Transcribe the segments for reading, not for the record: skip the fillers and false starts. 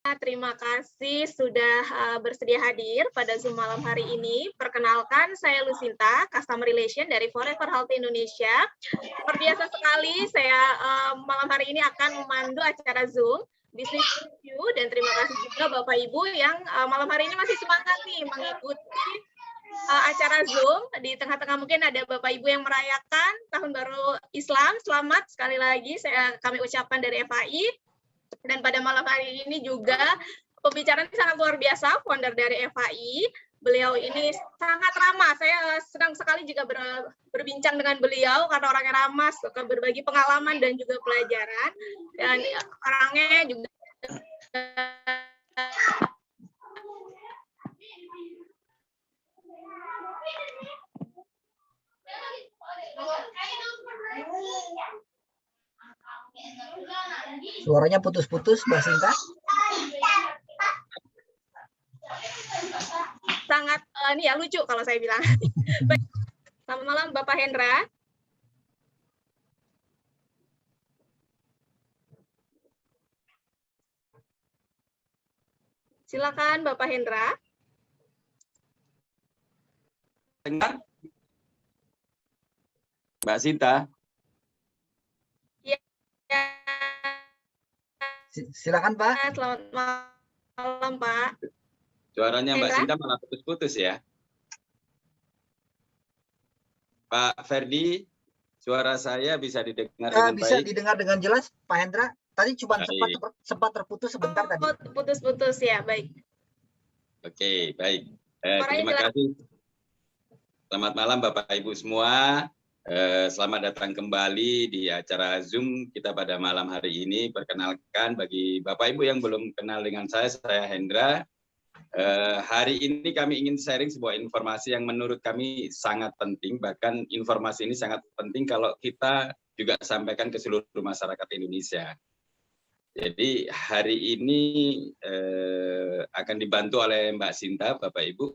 Terima kasih sudah bersedia hadir pada Zoom malam hari ini. Perkenalkan, saya Lucinta, Customer Relation dari Forever Health Indonesia. Seperti biasa sekali, saya malam hari ini akan memandu acara Zoom Business Review, dan terima kasih juga Bapak Ibu yang malam hari ini masih semangat nih mengikuti acara Zoom. Di tengah-tengah mungkin ada Bapak Ibu yang merayakan Tahun Baru Islam. Selamat sekali lagi kami ucapkan dari FAI. Dan pada malam hari ini juga pembicaraan sangat luar biasa, founder dari FAI. Beliau ini sangat ramah. Saya senang sekali juga berbincang dengan beliau karena orangnya ramah, suka berbagi pengalaman dan juga pelajaran. Dan orangnya juga Suaranya putus-putus, Mbak Sinta. Sangat ini ya lucu kalau saya bilang. Selamat malam Bapak Hendra. Silakan Bapak Hendra. Dengar? Mbak Sinta. Ya. Silakan Pak. Selamat malam Pak. Suaranya Mbak Sinta malah putus-putus ya. Pak Ferdi, suara saya bisa didengar dengan bisa baik? Bisa didengar dengan jelas Pak Hendra. Tadi cuma sempat terputus sebentar tadi. Putus-putus ya, baik. Oke, baik. Terima kasih. Selamat malam Bapak Ibu semua. Selamat datang kembali di acara Zoom kita pada malam hari ini. Perkenalkan bagi Bapak Ibu yang belum kenal dengan saya Hendra. Hari ini kami ingin sharing sebuah informasi yang menurut kami sangat penting. Bahkan informasi ini sangat penting kalau kita juga sampaikan ke seluruh masyarakat Indonesia. Jadi hari ini akan dibantu oleh Mbak Sinta, Bapak Ibu.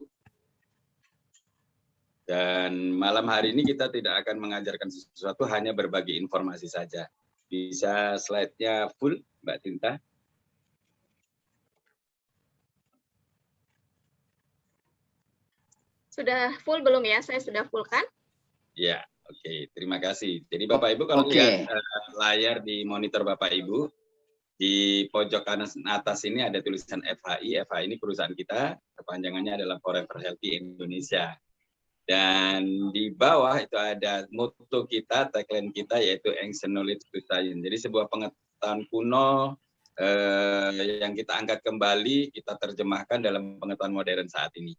Dan malam hari ini kita tidak akan mengajarkan sesuatu, hanya berbagi informasi saja. Bisa slide-nya full, Mbak Sinta? Sudah full belum ya? Saya sudah full kan? Ya, oke. Terima kasih. Jadi Bapak Ibu kalau lihat layar di monitor Bapak Ibu, di pojok kanan atas ini ada tulisan FHI. FHI ini perusahaan kita, kepanjangannya adalah Forever Healthy Indonesia. Dan di bawah itu ada motto kita, tagline kita, yaitu Ancient Knowledge to Science. Jadi sebuah pengetahuan kuno yang kita angkat kembali, kita terjemahkan dalam pengetahuan modern saat ini.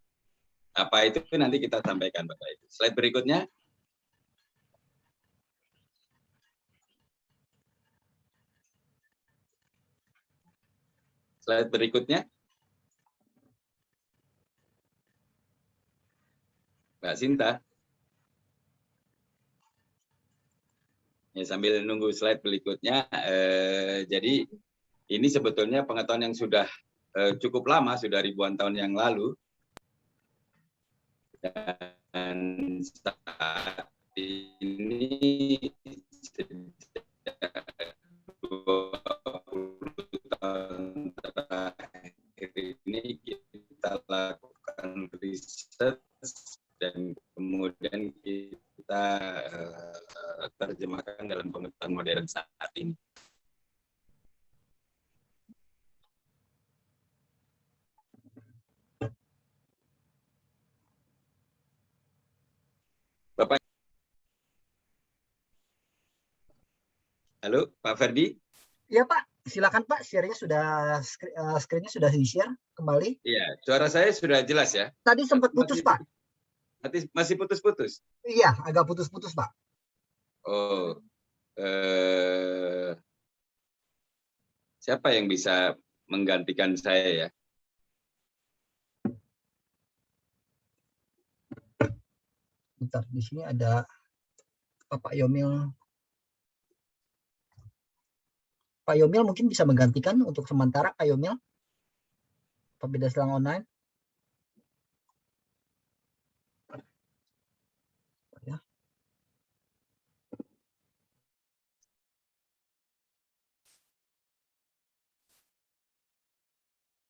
Apa itu nanti kita sampaikan Bapak Ibu. Slide berikutnya. Slide berikutnya. Mbak Sinta. Ya, sambil nunggu slide berikutnya, jadi ini sebetulnya pengetahuan yang sudah cukup lama, sudah ribuan tahun yang lalu. Dan saat ini sejak 20 tahun terakhir ini kita lakukan riset dan kemudian kita terjemahkan dalam pengetahuan modern saat ini. Bapak. Halo, Pak Ferdi. Iya Pak, silakan Pak. Screen-nya sudah di-share kembali. Iya, suara saya sudah jelas ya. Tadi sempat putus Pak. Masih putus-putus. Iya, agak putus-putus Pak. Oh, siapa yang bisa menggantikan saya ya? Bentar, di sini ada Pak Yomil. Pak Yomil mungkin bisa menggantikan untuk sementara Pak Yomil. Pak Beda Selang Online.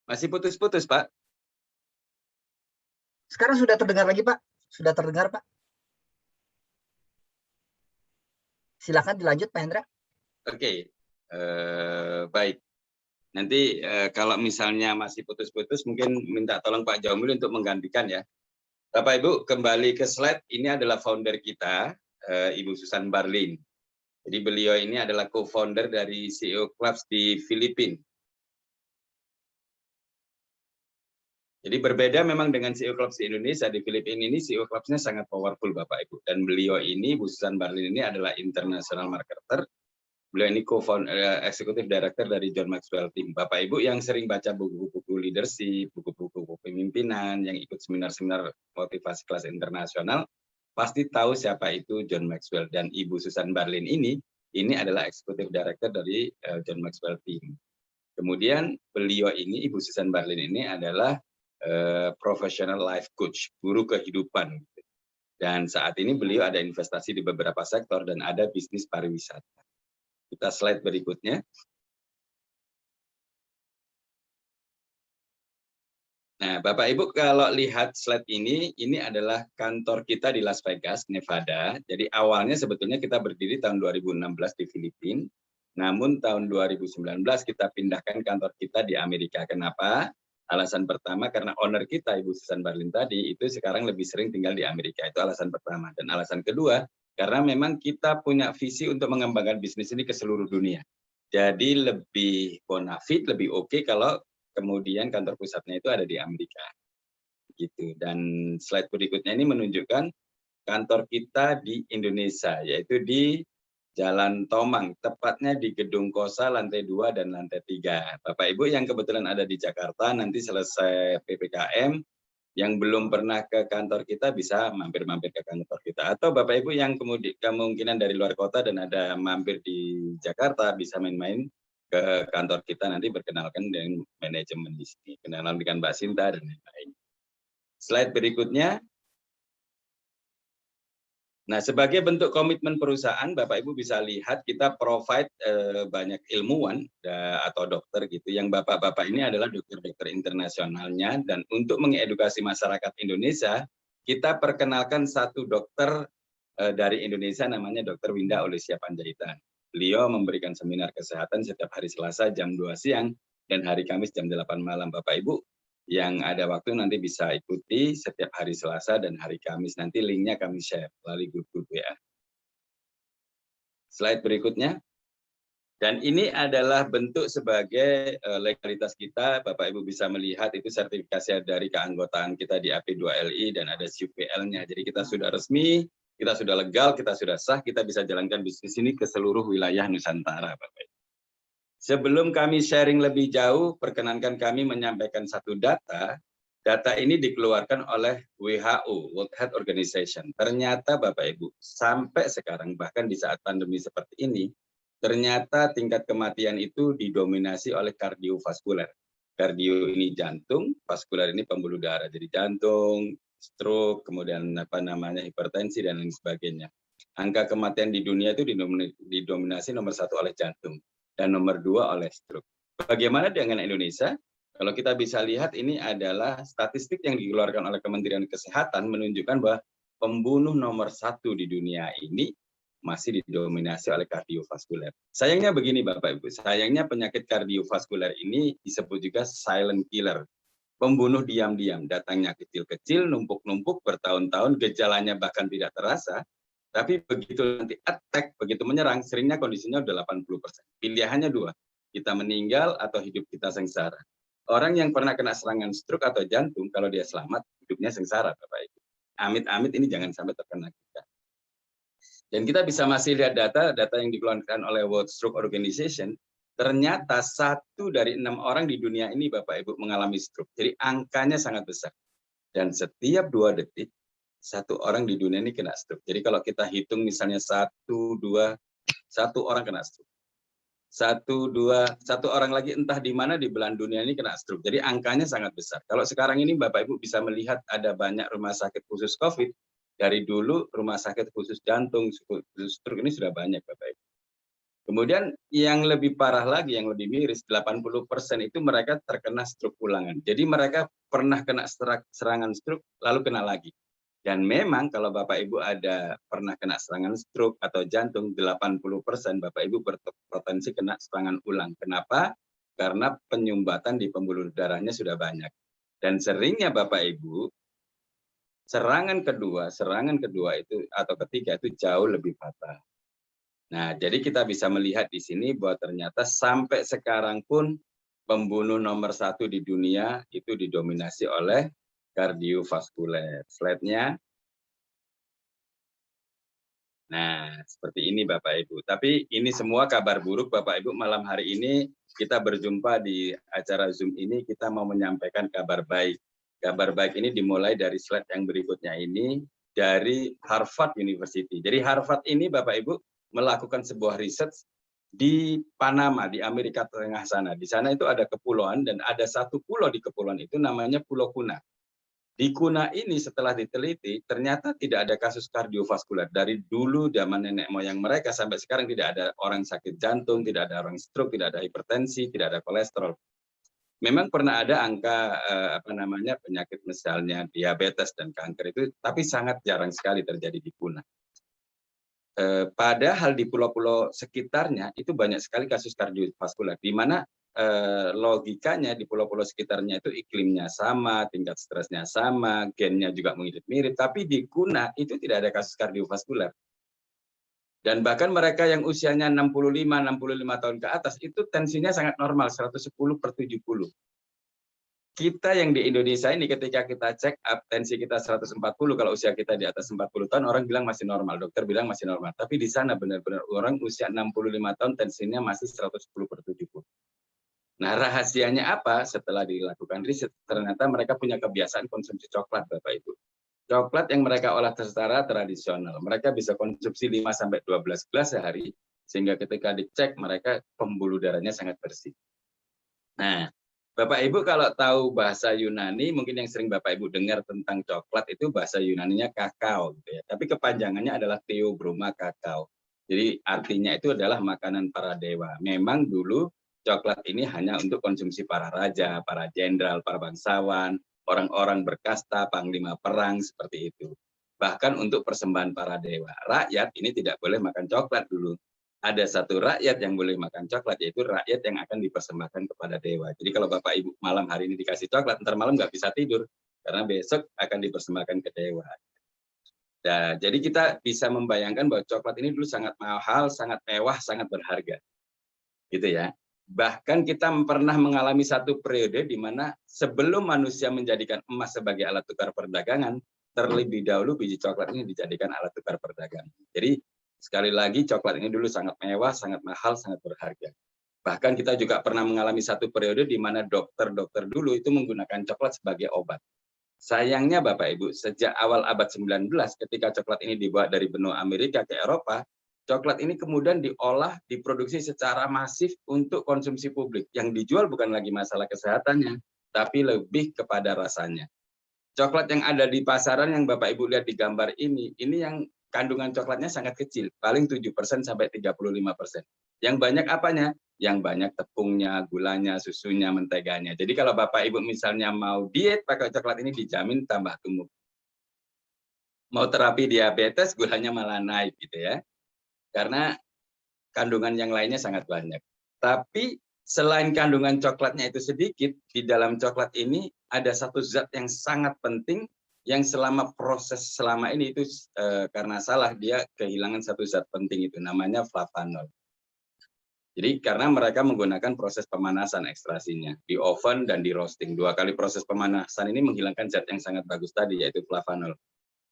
Masih putus-putus, Pak. Sekarang sudah terdengar lagi, Pak. Sudah terdengar, Pak. Silakan dilanjut, Pak Hendra. Oke, baik. Nanti kalau misalnya masih putus-putus, mungkin minta tolong Pak Jamil untuk menggantikan ya. Bapak Ibu, kembali ke slide. Ini adalah founder kita, Ibu Susan Barlin. Jadi beliau ini adalah co-founder dari CEO Clubs di Filipina. Jadi berbeda memang dengan CEO Clubs di Indonesia. Di Filipina ini CEO Clubs-nya sangat powerful Bapak Ibu. Dan beliau ini, Bu Susan Barlin ini adalah international marketer. Beliau ini executive director dari John Maxwell Team. Bapak Ibu yang sering baca buku-buku leadership, buku-buku pemimpinan, yang ikut seminar-seminar motivasi kelas internasional, pasti tahu siapa itu John Maxwell. Dan Ibu Susan Barlin ini adalah executive director dari John Maxwell Team. Kemudian beliau ini, Ibu Susan Barlin ini adalah professional life coach, guru kehidupan. Dan saat ini beliau ada investasi di beberapa sektor dan ada bisnis pariwisata. Kita slide berikutnya. Nah, Bapak Ibu kalau lihat slide ini adalah kantor kita di Las Vegas, Nevada. Jadi awalnya sebetulnya kita berdiri tahun 2016 di Filipina. Namun tahun 2019 kita pindahkan kantor kita di Amerika. Kenapa? Alasan pertama karena owner kita, Ibu Susan Barlin tadi, itu sekarang lebih sering tinggal di Amerika. Itu alasan pertama. Dan alasan kedua, karena memang kita punya visi untuk mengembangkan bisnis ini ke seluruh dunia. Jadi lebih bonafit, lebih oke kalau kemudian kantor pusatnya itu ada di Amerika. Gitu. Dan slide berikutnya ini menunjukkan kantor kita di Indonesia, yaitu di Jalan Tomang, tepatnya di Gedung Kosa lantai 2 dan lantai 3. Bapak Ibu yang kebetulan ada di Jakarta, nanti selesai PPKM, yang belum pernah ke kantor kita bisa mampir-mampir ke kantor kita. Atau Bapak Ibu yang kemudian kemungkinan dari luar kota dan ada mampir di Jakarta, bisa main-main ke kantor kita, nanti berkenalkan dengan manajemen di sini. Kenalan dengan Mbak Sinta dan lain-lain. Slide berikutnya. Nah, sebagai bentuk komitmen perusahaan, Bapak Ibu bisa lihat kita provide banyak ilmuwan atau dokter gitu. Yang Bapak-bapak ini adalah dokter-dokter internasionalnya, dan untuk mengedukasi masyarakat Indonesia, kita perkenalkan satu dokter dari Indonesia namanya Dr. Winda Olesia Panjaitan. Beliau memberikan seminar kesehatan setiap hari Selasa jam 2 siang dan hari Kamis jam 8 malam. Bapak Ibu yang ada waktu nanti bisa ikuti setiap hari Selasa dan hari Kamis. Nanti linknya kami share melalui grup-grup WA. Slide berikutnya. Dan ini adalah bentuk sebagai legalitas kita. Bapak Ibu bisa melihat itu sertifikasi dari keanggotaan kita di AP2LI dan ada CUPL-nya. Jadi kita sudah resmi, kita sudah legal, kita sudah sah, kita bisa jalankan bisnis ini ke seluruh wilayah Nusantara, Bapak Ibu. Sebelum kami sharing lebih jauh, perkenankan kami menyampaikan satu data. Data ini dikeluarkan oleh WHO, World Health Organization. Ternyata Bapak Ibu, sampai sekarang bahkan di saat pandemi seperti ini, ternyata tingkat kematian itu didominasi oleh kardiovaskuler. Kardio ini jantung, vaskuler ini pembuluh darah. Jadi jantung, stroke, kemudian hipertensi dan lain sebagainya. Angka kematian di dunia itu didominasi nomor 1 oleh jantung dan nomor 2 oleh stroke. Bagaimana dengan Indonesia? Kalau kita bisa lihat, ini adalah statistik yang dikeluarkan oleh Kementerian Kesehatan menunjukkan bahwa pembunuh nomor 1 di dunia ini masih didominasi oleh kardiovaskuler. Sayangnya begini Bapak Ibu, sayangnya penyakit kardiovaskuler ini disebut juga silent killer. Pembunuh diam-diam, datangnya kecil-kecil, numpuk-numpuk bertahun-tahun, gejalanya bahkan tidak terasa. Tapi begitu nanti attack, begitu menyerang, seringnya kondisinya udah 80%. Pilihannya 2, kita meninggal atau hidup kita sengsara. Orang yang pernah kena serangan stroke atau jantung, kalau dia selamat, hidupnya sengsara, Bapak Ibu. Amit-amit ini jangan sampai terkena kita. Dan kita bisa masih lihat data yang dikeluarkan oleh World Stroke Organization, ternyata 1 dari 6 orang di dunia ini, Bapak Ibu, mengalami stroke. Jadi angkanya sangat besar. Dan setiap 2 detik, 1 orang di dunia ini kena stroke. Jadi kalau kita hitung misalnya 1 orang kena stroke. 1 orang lagi entah di mana di belahan dunia ini kena stroke. Jadi angkanya sangat besar. Kalau sekarang ini Bapak Ibu bisa melihat ada banyak rumah sakit khusus COVID. Dari dulu rumah sakit khusus jantung, khusus stroke ini sudah banyak Bapak Ibu. Kemudian yang lebih parah lagi, yang lebih miris, 80% itu mereka terkena stroke ulangan. Jadi mereka pernah kena serangan stroke, lalu kena lagi. Dan memang kalau Bapak Ibu ada pernah kena serangan stroke atau jantung, 80% Bapak Ibu berpotensi kena serangan ulang. Kenapa? Karena penyumbatan di pembuluh darahnya sudah banyak. Dan seringnya Bapak Ibu, serangan kedua itu atau ketiga itu jauh lebih fatal. Nah, jadi kita bisa melihat di sini bahwa ternyata sampai sekarang pun pembunuh nomor 1 di dunia itu didominasi oleh kardiovaskuler. Slide-nya. Nah, seperti ini Bapak Ibu. Tapi ini semua kabar buruk Bapak Ibu. Malam hari ini kita berjumpa di acara Zoom ini, kita mau menyampaikan kabar baik. Kabar baik ini dimulai dari slide yang berikutnya ini, dari Harvard University. Jadi Harvard ini Bapak Ibu melakukan sebuah riset di Panama, di Amerika Tengah sana. Di sana itu ada kepulauan dan ada satu pulau di kepulauan itu namanya Pulau Kuna. Di Kuna ini setelah diteliti ternyata tidak ada kasus kardiovaskuler. Dari dulu zaman nenek moyang mereka sampai sekarang tidak ada orang sakit jantung, tidak ada orang stroke, tidak ada hipertensi, tidak ada kolesterol. Memang pernah ada angka penyakit misalnya diabetes dan kanker itu, tapi sangat jarang sekali terjadi di Kuna. Padahal di pulau-pulau sekitarnya itu banyak sekali kasus kardiovaskuler, di mana logikanya di pulau-pulau sekitarnya itu iklimnya sama, tingkat stresnya sama, gennya juga mirip-mirip, tapi di Kuna itu tidak ada kasus kardiovaskuler. Dan bahkan mereka yang usianya 65 tahun ke atas itu tensinya sangat normal, 110/70. Kita yang di Indonesia ini ketika kita cek up tensi kita 140, kalau usia kita di atas 40 tahun orang bilang masih normal, dokter bilang masih normal. Tapi di sana benar-benar orang usia 65 tahun tensinya masih 110/70. Nah, rahasianya apa? Setelah dilakukan riset, ternyata mereka punya kebiasaan konsumsi coklat, Bapak Ibu. Coklat yang mereka olah secara tradisional. Mereka bisa konsumsi 5-12 gelas sehari, sehingga ketika dicek mereka pembuluh darahnya sangat bersih. Nah, Bapak Ibu kalau tahu bahasa Yunani, mungkin yang sering Bapak Ibu dengar tentang coklat itu bahasa Yunaninya kakao, gitu ya. Tapi kepanjangannya adalah Theobroma kakao. Jadi artinya itu adalah makanan para dewa. Memang dulu coklat ini hanya untuk konsumsi para raja, para jenderal, para bangsawan, orang-orang berkasta, panglima perang seperti itu. Bahkan untuk persembahan para dewa. Rakyat ini tidak boleh makan coklat dulu. Ada satu rakyat yang boleh makan coklat, yaitu rakyat yang akan dipersembahkan kepada dewa. Jadi kalau Bapak Ibu malam hari ini dikasih coklat, ntar malam nggak bisa tidur, karena besok akan dipersembahkan ke dewa. Nah, jadi kita bisa membayangkan bahwa coklat ini dulu sangat mahal, sangat mewah, sangat berharga. Gitu ya. Bahkan kita pernah mengalami satu periode di mana sebelum manusia menjadikan emas sebagai alat tukar perdagangan, terlebih dahulu biji coklat ini dijadikan alat tukar perdagangan. Jadi sekali lagi, coklat ini dulu sangat mewah, sangat mahal, sangat berharga. Bahkan kita juga pernah mengalami satu periode di mana dokter-dokter dulu itu menggunakan coklat sebagai obat. Sayangnya Bapak Ibu, sejak awal abad 19 ketika coklat ini dibawa dari benua Amerika ke Eropa, coklat ini kemudian diolah, diproduksi secara masif untuk konsumsi publik. Yang dijual bukan lagi masalah kesehatannya, tapi lebih kepada rasanya. Coklat yang ada di pasaran yang Bapak Ibu lihat di gambar ini yang kandungan coklatnya sangat kecil, paling 7% sampai 35%. Yang banyak apanya? Yang banyak tepungnya, gulanya, susunya, menteganya. Jadi kalau Bapak Ibu misalnya mau diet pakai coklat ini dijamin tambah gemuk. Mau terapi diabetes, gulanya malah naik gitu ya. Karena kandungan yang lainnya sangat banyak. Tapi selain kandungan coklatnya itu sedikit, di dalam coklat ini ada satu zat yang sangat penting yang selama proses selama ini itu karena salah dia kehilangan satu zat penting itu namanya flavanol. Jadi karena mereka menggunakan proses pemanasan ekstrasinya di oven dan di roasting. 2 kali proses pemanasan ini menghilangkan zat yang sangat bagus tadi yaitu flavanol.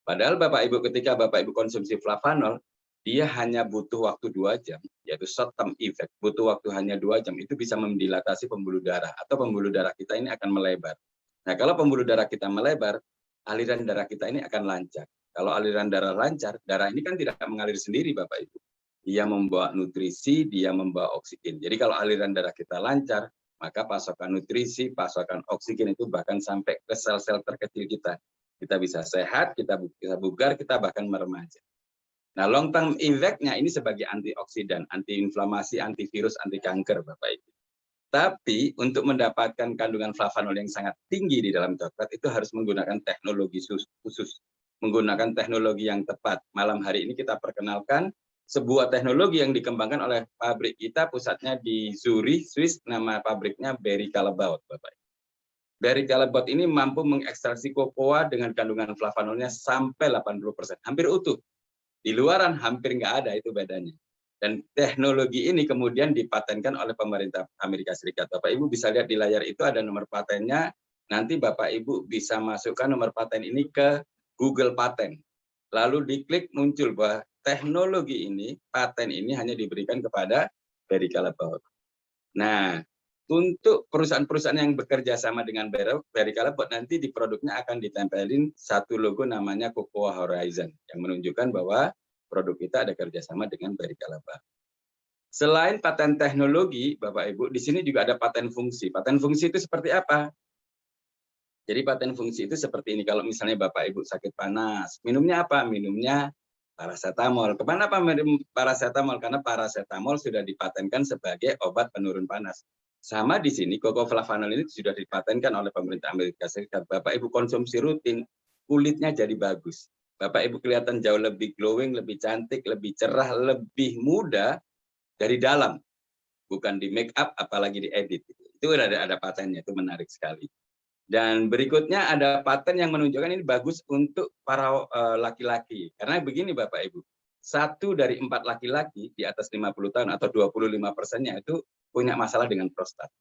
Padahal Bapak Ibu ketika Bapak Ibu konsumsi flavanol dia hanya butuh waktu 2 jam, yaitu short term effect, butuh waktu hanya 2 jam, itu bisa mendilatasi pembuluh darah, atau pembuluh darah kita ini akan melebar. Nah, kalau pembuluh darah kita melebar, aliran darah kita ini akan lancar. Kalau aliran darah lancar, darah ini kan tidak mengalir sendiri Bapak Ibu. Dia membawa nutrisi, dia membawa oksigen. Jadi kalau aliran darah kita lancar, maka pasokan nutrisi, pasokan oksigen itu bahkan sampai ke sel-sel terkecil kita. Kita bisa sehat, kita bisa bugar, kita bahkan meremaja. Nah, long term effect-nya ini sebagai antioksidan, antiinflamasi, antivirus, anti kanker, Bapak Ibu. Tapi untuk mendapatkan kandungan flavanol yang sangat tinggi di dalam coklat itu harus menggunakan teknologi khusus, menggunakan teknologi yang tepat. Malam hari ini kita perkenalkan sebuah teknologi yang dikembangkan oleh pabrik kita, pusatnya di Zurich, Swiss, nama pabriknya Barry Callebaut, Bapak. Barry Callebaut ini mampu mengekstraksi kokoa dengan kandungan flavanolnya sampai 80%, hampir utuh. Di luaran hampir nggak ada itu bedanya. Dan teknologi ini kemudian dipatenkan oleh pemerintah Amerika Serikat. Bapak Ibu bisa lihat di layar itu ada nomor patennya. Nanti Bapak Ibu bisa masukkan nomor paten ini ke Google Paten. Lalu diklik muncul bahwa teknologi ini, paten ini hanya diberikan kepada Barry Callebaut. Nah, untuk perusahaan-perusahaan yang bekerja sama dengan Barry Callebaut nanti di produknya akan ditempelin satu logo namanya Cocoa Horizon yang menunjukkan bahwa produk kita ada kerjasama dengan Barry Callebaut. Selain paten teknologi, Bapak Ibu, di sini juga ada paten fungsi. Paten fungsi itu seperti apa? Jadi paten fungsi itu seperti ini. Kalau misalnya Bapak Ibu sakit panas, minumnya apa? Minumnya paracetamol. Kenapa minum paracetamol? Karena paracetamol sudah dipatenkan sebagai obat penurun panas. Sama di sini, cocoflavanol ini sudah dipatenkan oleh pemerintah Amerika Serikat. Bapak Ibu konsumsi rutin, kulitnya jadi bagus. Bapak Ibu kelihatan jauh lebih glowing, lebih cantik, lebih cerah, lebih muda dari dalam. Bukan di make up, apalagi di edit. Itu ada patennya, itu menarik sekali. Dan berikutnya ada paten yang menunjukkan ini bagus untuk para laki-laki. Karena begini Bapak Ibu, 1 dari 4 laki-laki di atas 50 tahun atau 25%-nya itu punya masalah dengan prostat.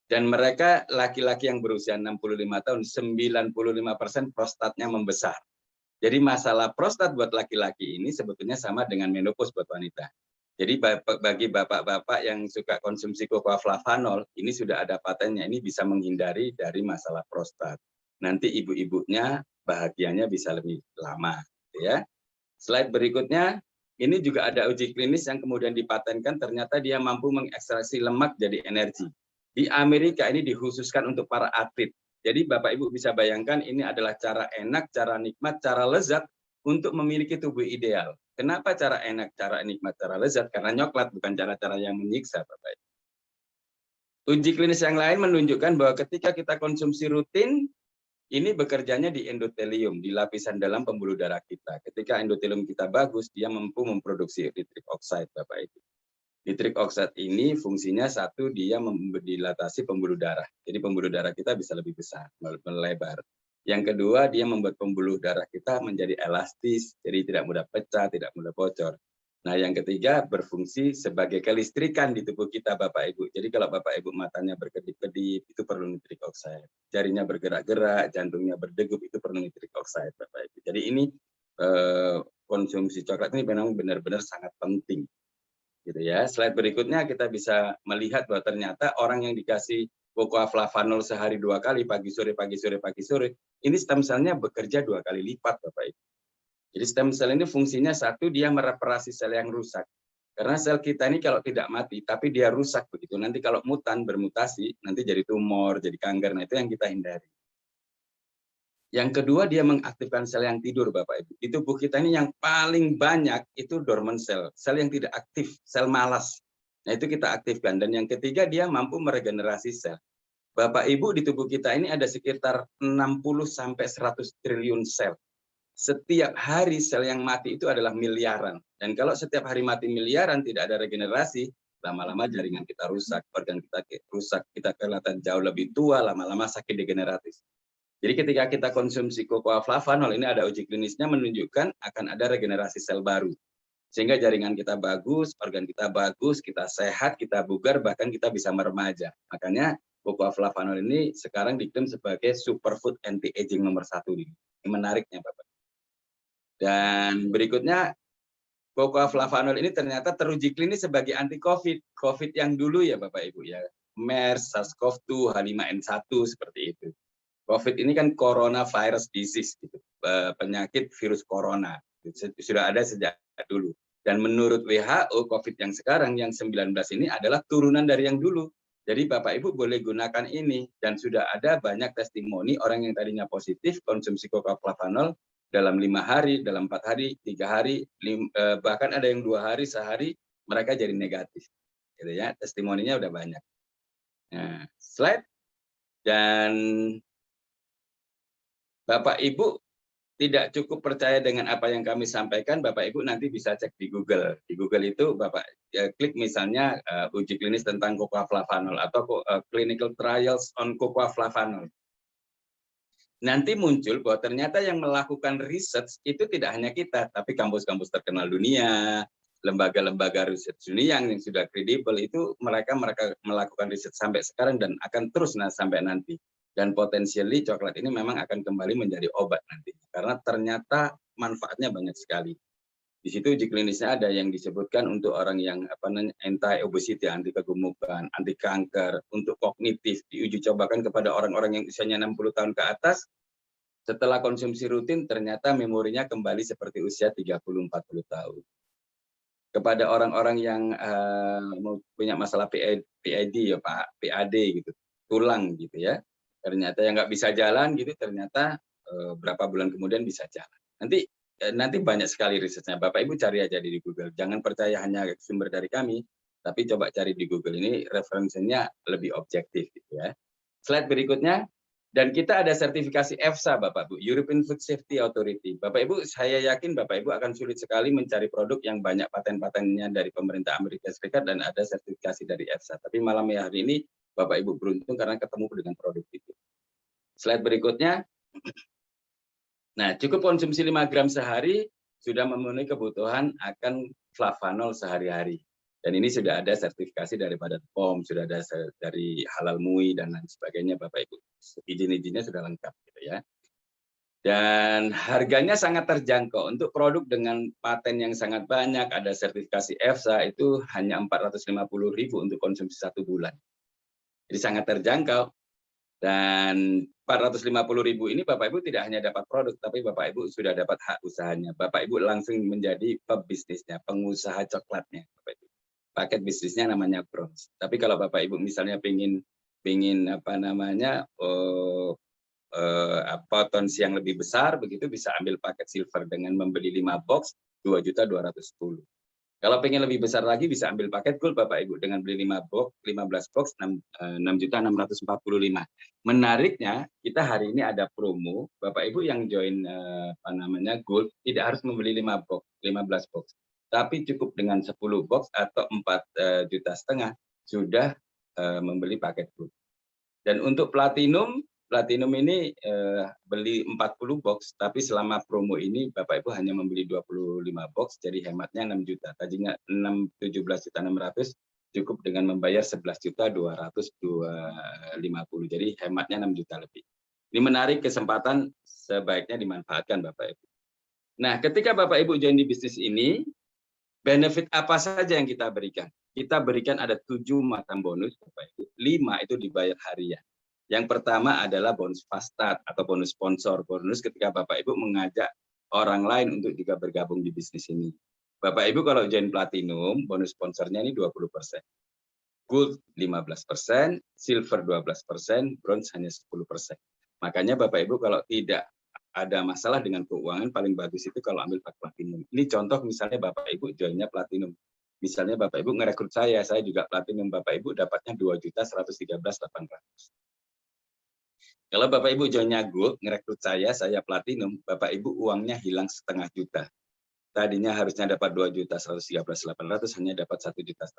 Dan mereka laki-laki yang berusia 65 tahun, 95% prostatnya membesar. Jadi masalah prostat buat laki-laki ini sebetulnya sama dengan menopause buat wanita. Jadi bagi bapak-bapak yang suka konsumsi cocoa flavanol, ini sudah ada patennya, ini bisa menghindari dari masalah prostat. Nanti ibu-ibunya bahagianya bisa lebih lama. Ya. Slide berikutnya, ini juga ada uji klinis yang kemudian dipatenkan, ternyata dia mampu mengekstraksi lemak jadi energi. Di Amerika ini dikhususkan untuk para atlet. Jadi Bapak Ibu bisa bayangkan ini adalah cara enak, cara nikmat, cara lezat untuk memiliki tubuh ideal. Kenapa cara enak, cara nikmat, cara lezat? Karena nyoklat, bukan cara-cara yang menyiksa, Bapak Ibu. Uji klinis yang lain menunjukkan bahwa ketika kita konsumsi rutin, ini bekerjanya di endotelium, di lapisan dalam pembuluh darah kita. Ketika endotelium kita bagus, dia mampu memproduksi nitric oxide, Bapak Ibu. Nitric oxide ini fungsinya satu, dia mendilatasi pembuluh darah. Jadi pembuluh darah kita bisa lebih besar, melebar. Yang kedua, dia membuat pembuluh darah kita menjadi elastis, jadi tidak mudah pecah, tidak mudah bocor. Nah, yang ketiga, berfungsi sebagai kelistrikan di tubuh kita, Bapak Ibu. Jadi kalau Bapak Ibu matanya berkedip-kedip, itu perlu nitric oxide. Jarinya bergerak-gerak, jantungnya berdegup, itu perlu nitric oxide, Bapak Ibu. Jadi ini konsumsi coklat ini memang benar-benar sangat penting. Gitu ya. Slide berikutnya kita bisa melihat bahwa ternyata orang yang dikasih cocoa flavanol sehari 2 kali, pagi sore, pagi sore, pagi sore, ini stem cell-nya bekerja 2 kali lipat, Bapak Ibu. Jadi stem cell ini fungsinya satu, dia mereparasi sel yang rusak. Karena sel kita ini kalau tidak mati, tapi dia rusak begitu. Nanti kalau mutan, bermutasi, nanti jadi tumor, jadi kanker. Nah, itu yang kita hindari. Yang kedua, dia mengaktifkan sel yang tidur, Bapak Ibu. Di tubuh kita ini yang paling banyak itu dormant cell, sel yang tidak aktif, sel malas. Nah, itu kita aktifkan. Dan yang ketiga, dia mampu meregenerasi sel. Bapak Ibu, di tubuh kita ini ada sekitar 60-100 triliun sel. Setiap hari sel yang mati itu adalah miliaran. Dan kalau setiap hari mati miliaran, tidak ada regenerasi, lama-lama jaringan kita rusak, organ kita rusak, kita kelihatan jauh lebih tua, lama-lama sakit degeneratif. Jadi ketika kita konsumsi cocoa flavanol, ini ada uji klinisnya menunjukkan akan ada regenerasi sel baru. Sehingga jaringan kita bagus, organ kita bagus, kita sehat, kita bugar, bahkan kita bisa meremaja. Makanya cocoa flavanol ini sekarang diklaim sebagai superfood anti-aging nomor 1. Ini menariknya, Bapak. Dan berikutnya, cocoa flavanol ini ternyata teruji klinis sebagai anti-COVID. COVID yang dulu ya Bapak Ibu ya. MERS, SARS-CoV-2, H5N1, seperti itu. COVID ini kan coronavirus disease, gitu. Penyakit virus corona. Sudah ada sejak dulu. Dan menurut WHO, COVID yang sekarang, yang 19 ini adalah turunan dari yang dulu. Jadi Bapak Ibu boleh gunakan ini. Dan sudah ada banyak testimoni orang yang tadinya positif konsumsi cocoa flavanol, dalam 5 hari, dalam 4 hari, 3 hari, bahkan ada yang 2 hari, sehari mereka jadi negatif, gitu ya. Testimoninya udah banyak. Nah, slide. Dan Bapak Ibu tidak cukup percaya dengan apa yang kami sampaikan, Bapak Ibu nanti bisa cek di Google. Di Google itu Bapak klik misalnya uji klinis tentang cocoa flavanol atau clinical trials on cocoa flavanol. Nanti muncul bahwa ternyata yang melakukan research itu tidak hanya kita, tapi kampus-kampus terkenal dunia, lembaga-lembaga riset dunia yang sudah kredibel itu mereka melakukan riset sampai sekarang dan akan terus sampai nanti. Dan potensially coklat ini memang akan kembali menjadi obat nanti karena ternyata manfaatnya banyak sekali. Di situ uji klinisnya ada yang disebutkan untuk orang yang anti obesity, anti kegemukan, anti kanker, untuk kognitif diuji cobakan kepada orang-orang yang usianya 60 tahun ke atas. Setelah konsumsi rutin ternyata memorinya kembali seperti usia 30-40 tahun. Kepada orang-orang yang punya masalah PID ya Pak, PAD gitu, tulang gitu ya. Ternyata yang nggak bisa jalan gitu, ternyata berapa bulan kemudian bisa jalan. Nanti banyak sekali risetnya. Bapak Ibu cari aja di Google. Jangan percaya hanya sumber dari kami, tapi coba cari di Google. Ini referensinya lebih objektif gitu ya. Slide berikutnya. Dan kita ada sertifikasi EFSA Bapak Ibu, European Food Safety Authority. Bapak Ibu, saya yakin Bapak Ibu akan sulit sekali mencari produk yang banyak paten-patennya dari pemerintah Amerika Serikat dan ada sertifikasi dari EFSA. Tapi malam hari ini Bapak Ibu beruntung karena ketemu dengan produk itu. Slide berikutnya. Nah, cukup konsumsi 5 gram sehari sudah memenuhi kebutuhan akan flavanol sehari-hari. Dan ini sudah ada sertifikasi daripada POM, sudah ada dari Halal MUI dan lain sebagainya, Bapak Ibu. Izin-izinnya sudah lengkap, gitu ya. Dan harganya sangat terjangkau. Untuk produk dengan paten yang sangat banyak, ada sertifikasi EFSA, itu hanya 450.000 untuk konsumsi 1 bulan. Jadi sangat terjangkau. Dan 450.000 ini Bapak Ibu tidak hanya dapat produk, tapi Bapak Ibu sudah dapat hak usahanya. Bapak Ibu langsung menjadi pebisnisnya, pengusaha coklatnya, Bapak Ibu. Paket bisnisnya namanya bronze. Tapi kalau Bapak Ibu misalnya pingin potensi yang lebih besar, begitu bisa ambil paket silver dengan membeli 5 box 2.210.000. Kalau pengen lebih besar lagi bisa ambil paket gold Bapak Ibu dengan beli 15 box 6.645.000. Menariknya kita hari ini ada promo Bapak Ibu yang join gold tidak harus membeli 15 box. Tapi cukup dengan 10 box atau 4,5 juta sudah membeli paket gold. Dan untuk platinum ini beli 40 box, tapi selama promo ini Bapak Ibu hanya membeli 25 box, jadi hematnya 6 juta. Tadinya 17.600.000, cukup dengan membayar 11.250.000. Jadi hematnya 6 juta lebih. Ini menarik, kesempatan sebaiknya dimanfaatkan Bapak Ibu. Nah, ketika Bapak Ibu join di bisnis ini, benefit apa saja yang kita berikan? Kita berikan ada 7 macam bonus Bapak Ibu. 5 itu dibayar harian. Yang pertama adalah bonus fast start atau bonus sponsor. Bonus ketika Bapak Ibu mengajak orang lain untuk juga bergabung di bisnis ini. Bapak Ibu kalau join platinum, bonus sponsornya ini 20%. Gold 15%, silver 12%, bronze hanya 10%. Makanya Bapak Ibu kalau tidak ada masalah dengan keuangan, paling bagus itu kalau ambil platinum. Ini contoh misalnya Bapak Ibu joinnya platinum. Misalnya Bapak Ibu ngerekrut saya juga platinum, Bapak Ibu dapatnya 2.113.800. Kalau Bapak Ibu joinnya gold, ngerekrut saya platinum, Bapak Ibu uangnya hilang 0,5 juta. Tadinya harusnya dapat 2.113.800, hanya dapat 1,5 juta.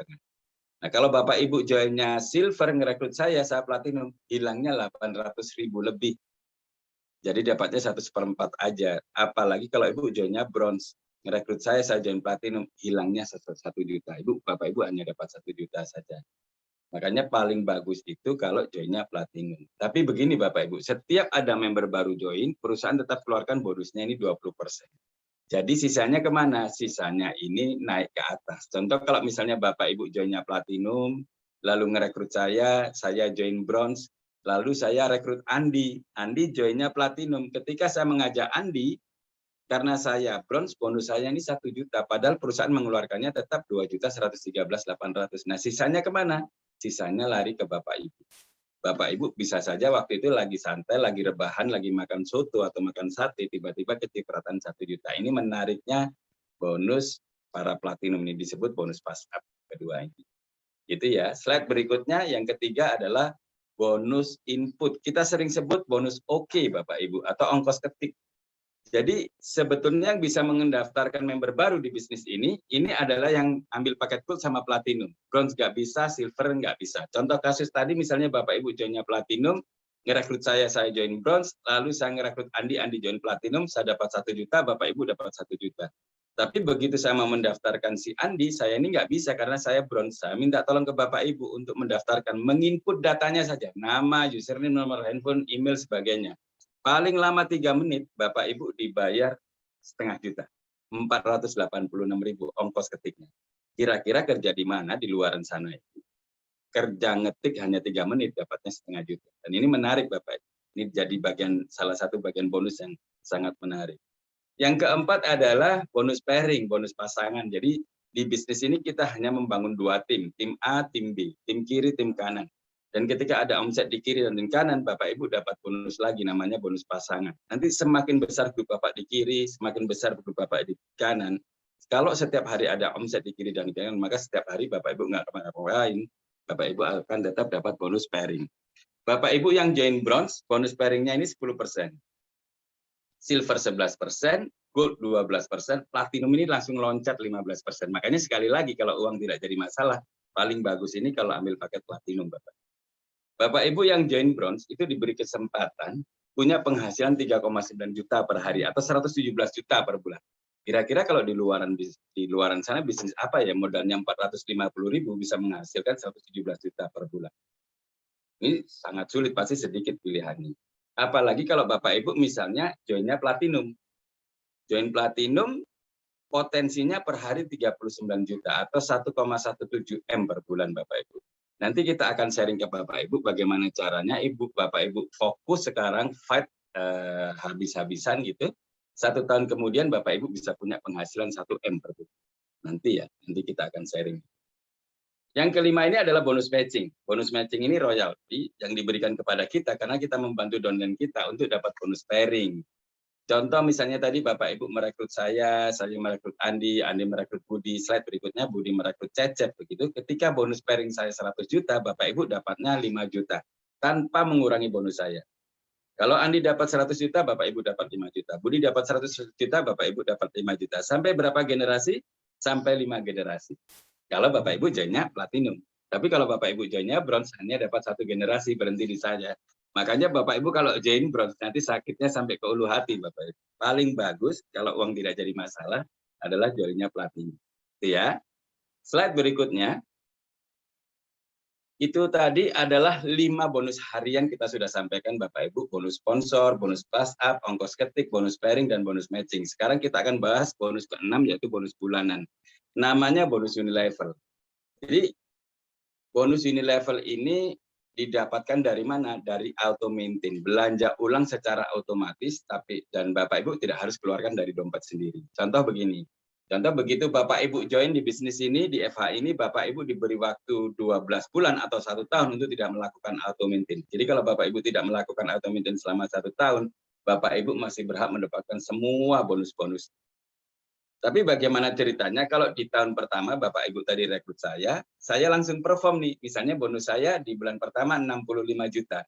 Nah, kalau Bapak Ibu joinnya silver, ngerekrut saya platinum, hilangnya 800.000 lebih. Jadi dapatnya 1/4 aja. Apalagi kalau Ibu joinnya bronze, ngerekrut saya join platinum, hilangnya 1 juta. Bapak Ibu hanya dapat 1 juta saja. Makanya paling bagus itu kalau joinnya platinum. Tapi begini Bapak Ibu, setiap ada member baru join, perusahaan tetap keluarkan bonusnya ini 20%. Jadi sisanya kemana? Sisanya ini naik ke atas. Contoh kalau misalnya Bapak Ibu joinnya platinum, lalu ngerekrut saya join bronze, lalu saya rekrut Andi joinnya platinum. Ketika saya mengajak Andi, karena saya bronze, bonus saya ini 1 juta. Padahal perusahaan mengeluarkannya tetap 2.113.800. Nah sisanya kemana? Sisanya lari ke Bapak Ibu. Bapak Ibu bisa saja waktu itu lagi santai, lagi rebahan, lagi makan soto atau makan sate, tiba-tiba kecipratan 1 juta. Ini menariknya bonus para platinum, ini disebut bonus pas up kedua ini. Gitu ya. Slide berikutnya yang ketiga adalah bonus input. Kita sering sebut bonus oke Bapak Ibu atau ongkos ketik. Jadi sebetulnya yang bisa mendaftarkan member baru di bisnis ini adalah yang ambil paket gold sama platinum. Bronze nggak bisa, silver nggak bisa. Contoh kasus tadi misalnya Bapak Ibu joinnya platinum, ngerekrut saya join bronze, lalu saya ngerekrut Andi join platinum, saya dapat 1 juta, Bapak Ibu dapat 1 juta. Tapi begitu saya mau mendaftarkan si Andi, saya ini nggak bisa karena saya bronze. Saya minta tolong ke Bapak Ibu untuk mendaftarkan, menginput datanya saja, nama, username, nomor handphone, email, sebagainya. Paling lama 3 menit, Bapak Ibu dibayar setengah juta. 486.000 ongkos ketiknya. Kira-kira kerja di mana di luaran sana itu? Kerja ngetik hanya 3 menit dapatnya setengah juta. Dan ini menarik Bapak Ibu. Ini jadi salah satu bagian bonus yang sangat menarik. Yang keempat adalah bonus pairing, bonus pasangan. Jadi di bisnis ini kita hanya membangun 2 tim A, tim B, tim kiri, tim kanan. Dan ketika ada omset di kiri dan di kanan, Bapak Ibu dapat bonus lagi namanya bonus pasangan. Nanti semakin besar grup Bapak di kiri, semakin besar grup Bapak di kanan. Kalau setiap hari ada omset di kiri dan di kanan, maka setiap hari Bapak Ibu nggak kemana-mana, Bapak Ibu akan tetap dapat bonus pairing. Bapak Ibu yang join bronze, bonus pairingnya ini 10%. Silver 11%, gold 12%, platinum ini langsung loncat 15%. Makanya sekali lagi kalau uang tidak jadi masalah, paling bagus ini kalau ambil paket platinum Bapak. Bapak Ibu yang join bronze itu diberi kesempatan punya penghasilan 3,9 juta per hari atau 117 juta per bulan. Kira-kira kalau di luaran sana bisnis apa ya, modalnya 450.000 bisa menghasilkan 117 juta per bulan. Ini sangat sulit, pasti sedikit pilihannya. Apalagi kalau Bapak Ibu misalnya joinnya platinum. Join platinum potensinya per hari 39 juta atau 1,17 M per bulan Bapak Ibu. Nanti kita akan sharing ke Bapak Ibu bagaimana caranya Bapak Ibu fokus sekarang fight habis-habisan gitu. 1 tahun kemudian Bapak Ibu bisa punya penghasilan 1 M per bulan. Nanti kita akan sharing. Yang kelima ini adalah bonus matching. Bonus matching ini royalti yang diberikan kepada kita karena kita membantu downline kita untuk dapat bonus pairing. Contoh misalnya tadi Bapak Ibu merekrut saya merekrut Andi merekrut Budi, slide berikutnya Budi merekrut Cecep begitu. Ketika bonus pairing saya 100 juta, Bapak Ibu dapatnya 5 juta tanpa mengurangi bonus saya. Kalau Andi dapat 100 juta, Bapak Ibu dapat 5 juta. Budi dapat 100 juta, Bapak Ibu dapat 5 juta. Sampai berapa generasi? Sampai 5 generasi. Kalau Bapak Ibu joinnya platinum. Tapi kalau Bapak Ibu joinnya bronze hanya dapat 1 generasi, berhenti di saya. Makanya Bapak Ibu kalau join bronze nanti sakitnya sampai ke ulu hati Bapak Ibu. Paling bagus kalau uang tidak jadi masalah adalah joinnya platinum. Itu ya. Slide berikutnya. Itu tadi adalah 5 bonus harian kita sudah sampaikan Bapak Ibu. Bonus sponsor, bonus pass up, ongkos ketik, bonus pairing, dan bonus matching. Sekarang kita akan bahas bonus ke-6 yaitu bonus bulanan. Namanya bonus unilevel. Jadi bonus unilevel ini didapatkan dari mana? Dari auto maintain, belanja ulang secara otomatis, dan Bapak Ibu tidak harus keluarkan dari dompet sendiri. Contoh begini, contoh begitu Bapak Ibu join di bisnis ini, di FH ini, Bapak Ibu diberi waktu 12 bulan atau 1 tahun untuk tidak melakukan auto maintain. Jadi kalau Bapak Ibu tidak melakukan auto maintain selama 1 tahun, Bapak Ibu masih berhak mendapatkan semua bonus-bonus. Tapi bagaimana ceritanya kalau di tahun pertama Bapak Ibu tadi rekrut saya langsung perform nih. Misalnya bonus saya di bulan pertama 65 juta.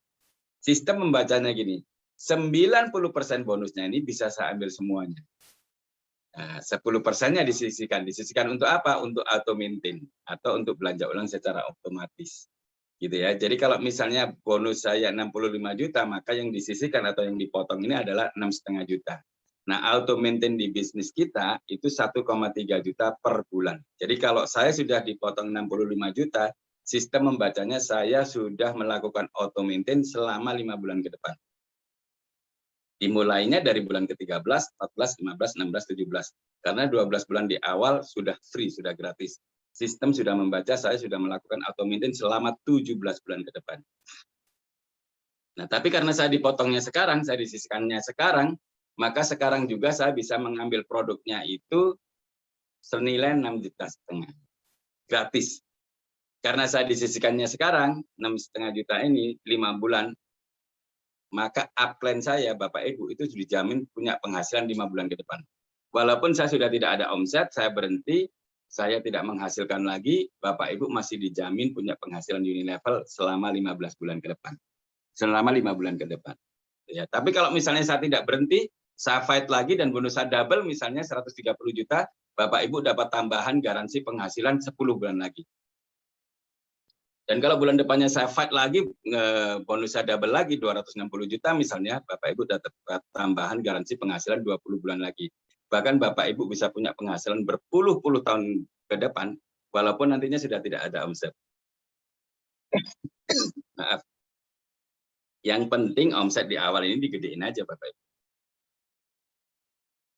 Sistem membacanya gini, 90% bonusnya ini bisa saya ambil semuanya. Nah, 10%-nya disisihkan. Disisihkan untuk apa? Untuk auto maintain atau untuk belanja ulang secara otomatis. Gitu ya. Jadi kalau misalnya bonus saya 65 juta, maka yang disisihkan atau yang dipotong ini adalah 6,5 juta. Nah, auto maintain di bisnis kita itu 1,3 juta per bulan. Jadi kalau saya sudah dipotong 65 juta, sistem membacanya saya sudah melakukan auto maintain selama 5 bulan ke depan. Dimulainya dari bulan ke-13, 14, 15, 16, 17. Karena 12 bulan di awal sudah free, sudah gratis. Sistem sudah membaca, saya sudah melakukan auto maintain selama 17 bulan ke depan. Nah, tapi karena saya dipotongnya sekarang, saya disisihkannya sekarang, maka sekarang juga saya bisa mengambil produknya itu senilai 6,5 juta. Gratis. karena saya disisihkannya sekarang 6,5 juta ini 5 bulan, maka upline saya Bapak Ibu itu dijamin punya penghasilan 5 bulan ke depan. Walaupun saya sudah tidak ada omset, saya berhenti, saya tidak menghasilkan lagi, Bapak Ibu masih dijamin punya penghasilan Unilevel selama 15 bulan ke depan. Selama 5 bulan ke depan. Ya, tapi kalau misalnya saya tidak berhenti, saya fight lagi dan bonus saya double misalnya 130 juta, Bapak Ibu dapat tambahan garansi penghasilan 10 bulan lagi. Dan kalau bulan depannya saya fight lagi, bonus saya double lagi 260 juta misalnya, Bapak Ibu dapat tambahan garansi penghasilan 20 bulan lagi. Bahkan Bapak Ibu bisa punya penghasilan berpuluh-puluh tahun ke depan, walaupun nantinya sudah tidak ada omset. Maaf. Yang penting omset di awal ini digedein aja Bapak Ibu.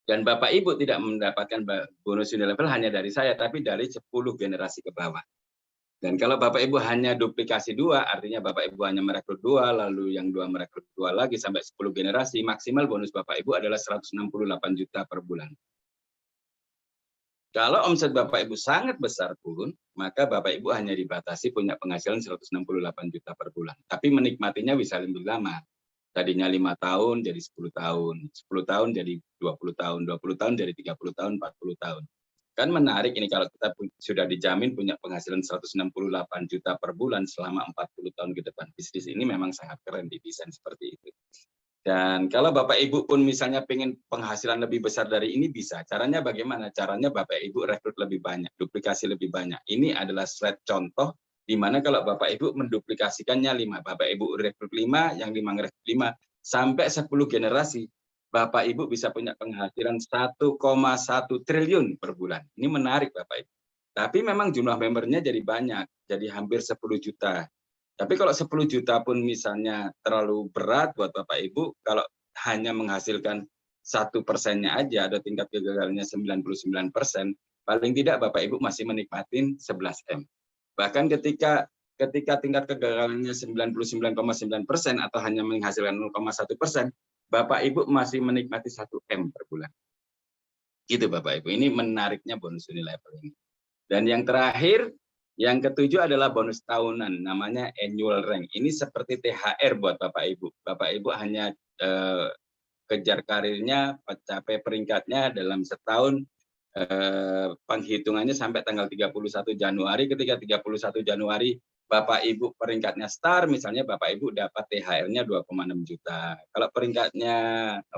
Dan Bapak Ibu tidak mendapatkan bonus Unilevel hanya dari saya, tapi dari 10 generasi ke bawah. Dan kalau Bapak Ibu hanya duplikasi 2, artinya Bapak Ibu hanya merekrut 2, lalu yang 2 merekrut 2 lagi sampai 10 generasi, maksimal bonus Bapak Ibu adalah 168 juta per bulan. Kalau omset Bapak Ibu sangat besar pun, maka Bapak Ibu hanya dibatasi punya penghasilan 168 juta per bulan. Tapi menikmatinya bisa lebih lama. Tadinya 5 tahun jadi 10 tahun, 10 tahun jadi 20 tahun, 20 tahun jadi 30 tahun, 40 tahun. Kan menarik ini kalau kita sudah dijamin punya penghasilan 168 juta per bulan selama 40 tahun ke depan. Bisnis ini memang sangat keren didesain seperti itu. Dan kalau Bapak Ibu pun misalnya pengen penghasilan lebih besar dari ini bisa. Caranya bagaimana? Caranya Bapak Ibu rekrut lebih banyak, duplikasi lebih banyak. Ini adalah slide contoh di mana kalau Bapak Ibu menduplikasikannya 5, Bapak Ibu rekrut 5, yang 5 rekrut 5, sampai 10 generasi. Bapak Ibu bisa punya penghasilan 1,1 triliun per bulan. Ini menarik Bapak Ibu. Tapi memang jumlah membernya jadi banyak, jadi hampir 10 juta. Tapi kalau 10 juta pun misalnya terlalu berat buat Bapak Ibu, kalau hanya menghasilkan 1%-nya aja, ada tingkat kegagalannya 99%, paling tidak Bapak Ibu masih menikmatin 11M. Bahkan ketika tingkat kegagalannya 99,9% atau hanya menghasilkan 0,1%, Bapak Ibu masih menikmati 1M per bulan. Gitu Bapak Ibu, ini menariknya bonus Unilevel ini. Dan yang terakhir, yang ketujuh adalah bonus tahunan, namanya annual rank. Ini seperti THR buat Bapak Ibu. Bapak Ibu hanya kejar karirnya, capai peringkatnya dalam setahun, penghitungannya sampai tanggal 31 Januari. Ketika 31 Januari Bapak Ibu peringkatnya star, misalnya Bapak Ibu dapat THR-nya 2,6 juta. Kalau peringkatnya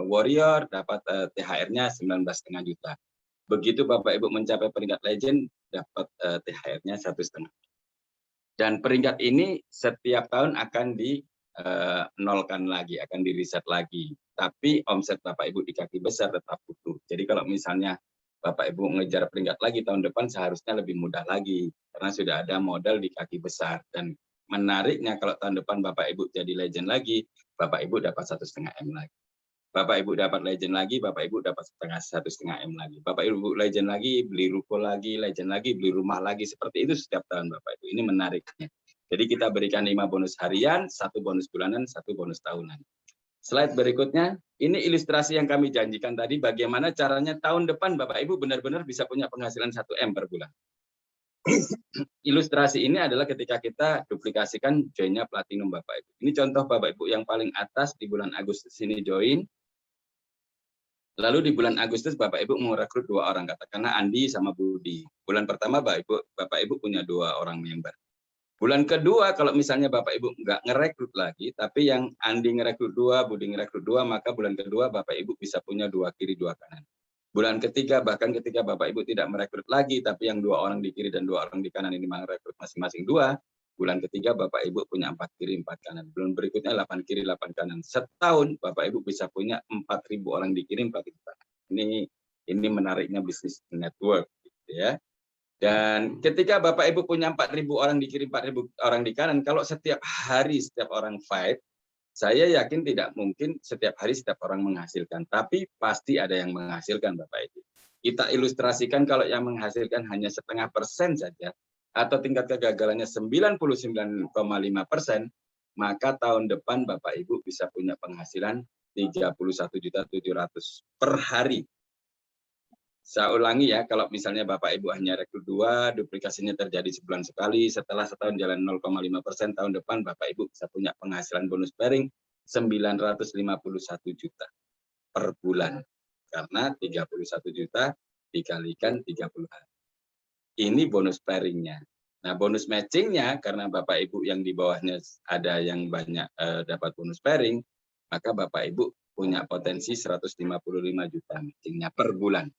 warrior dapat THR-nya 19,5 juta. Begitu Bapak Ibu mencapai peringkat legend dapat THR-nya 1,5. Dan peringkat ini setiap tahun akan dinolkan lagi, akan diriset lagi. Tapi omset Bapak Ibu di kaki besar tetap utuh. Jadi kalau misalnya Bapak Ibu mengejar peringkat lagi tahun depan seharusnya lebih mudah lagi karena sudah ada modal di kaki besar. Dan menariknya kalau tahun depan Bapak Ibu jadi legend lagi, Bapak Ibu dapat 1,5 M lagi. Bapak Ibu dapat legend lagi, Bapak Ibu dapat 1,5 M lagi. Bapak Ibu legend lagi, beli ruko lagi, legend lagi, beli rumah lagi. Seperti itu setiap tahun Bapak Ibu. Ini menariknya. Jadi kita berikan 5 bonus harian, 1 bonus bulanan, 1 bonus tahunan. Slide berikutnya, ini ilustrasi yang kami janjikan tadi, bagaimana caranya tahun depan Bapak Ibu benar-benar bisa punya penghasilan 1M per bulan. Ilustrasi ini adalah ketika kita duplikasikan joinnya platinum Bapak Ibu. Ini contoh Bapak Ibu yang paling atas di bulan Agustus ini join. Lalu di bulan Agustus Bapak Ibu merekrut 2 orang, katakanlah Andi sama Budi. Bulan pertama Bapak Ibu punya 2 orang member. Bulan kedua, kalau misalnya Bapak Ibu nggak ngerekrut lagi, tapi yang Andi ngerekrut 2, Budi ngerekrut 2, maka bulan kedua Bapak Ibu bisa punya 2 kiri, 2 kanan. Bulan ketiga, bahkan ketika Bapak Ibu tidak merekrut lagi, tapi yang 2 orang di kiri dan 2 orang di kanan ini merekrut masing-masing 2, bulan ketiga Bapak Ibu punya 4 kiri, 4 kanan. Bulan berikutnya 8 kiri, 8 kanan. Setahun Bapak Ibu bisa punya 4.000 orang di kiri, 4.000 kanan. Ini menariknya bisnis network, gitu ya. Dan ketika Bapak Ibu punya 4.000 orang di kiri, 4.000 orang di kanan, kalau setiap hari setiap orang fight, saya yakin tidak mungkin setiap hari setiap orang menghasilkan, tapi pasti ada yang menghasilkan Bapak Ibu. Kita ilustrasikan kalau yang menghasilkan hanya 0,5% saja, atau tingkat kegagalannya 99,5%, maka tahun depan Bapak Ibu bisa punya penghasilan 31.700.000 per hari. Saya ulangi ya, kalau misalnya Bapak Ibu hanya rekrut 2, duplikasinya terjadi sebulan sekali, setelah setahun jalan 0,5%, tahun depan Bapak Ibu bisa punya penghasilan bonus bearing 951 juta per bulan. Karena 31 juta dikalikan 30 hari. Ini bonus pairingnya. Nah, bonus matchingnya karena Bapak Ibu yang di bawahnya ada yang banyak dapat bonus pairing, maka Bapak Ibu punya potensi 155 juta matchingnya per bulan.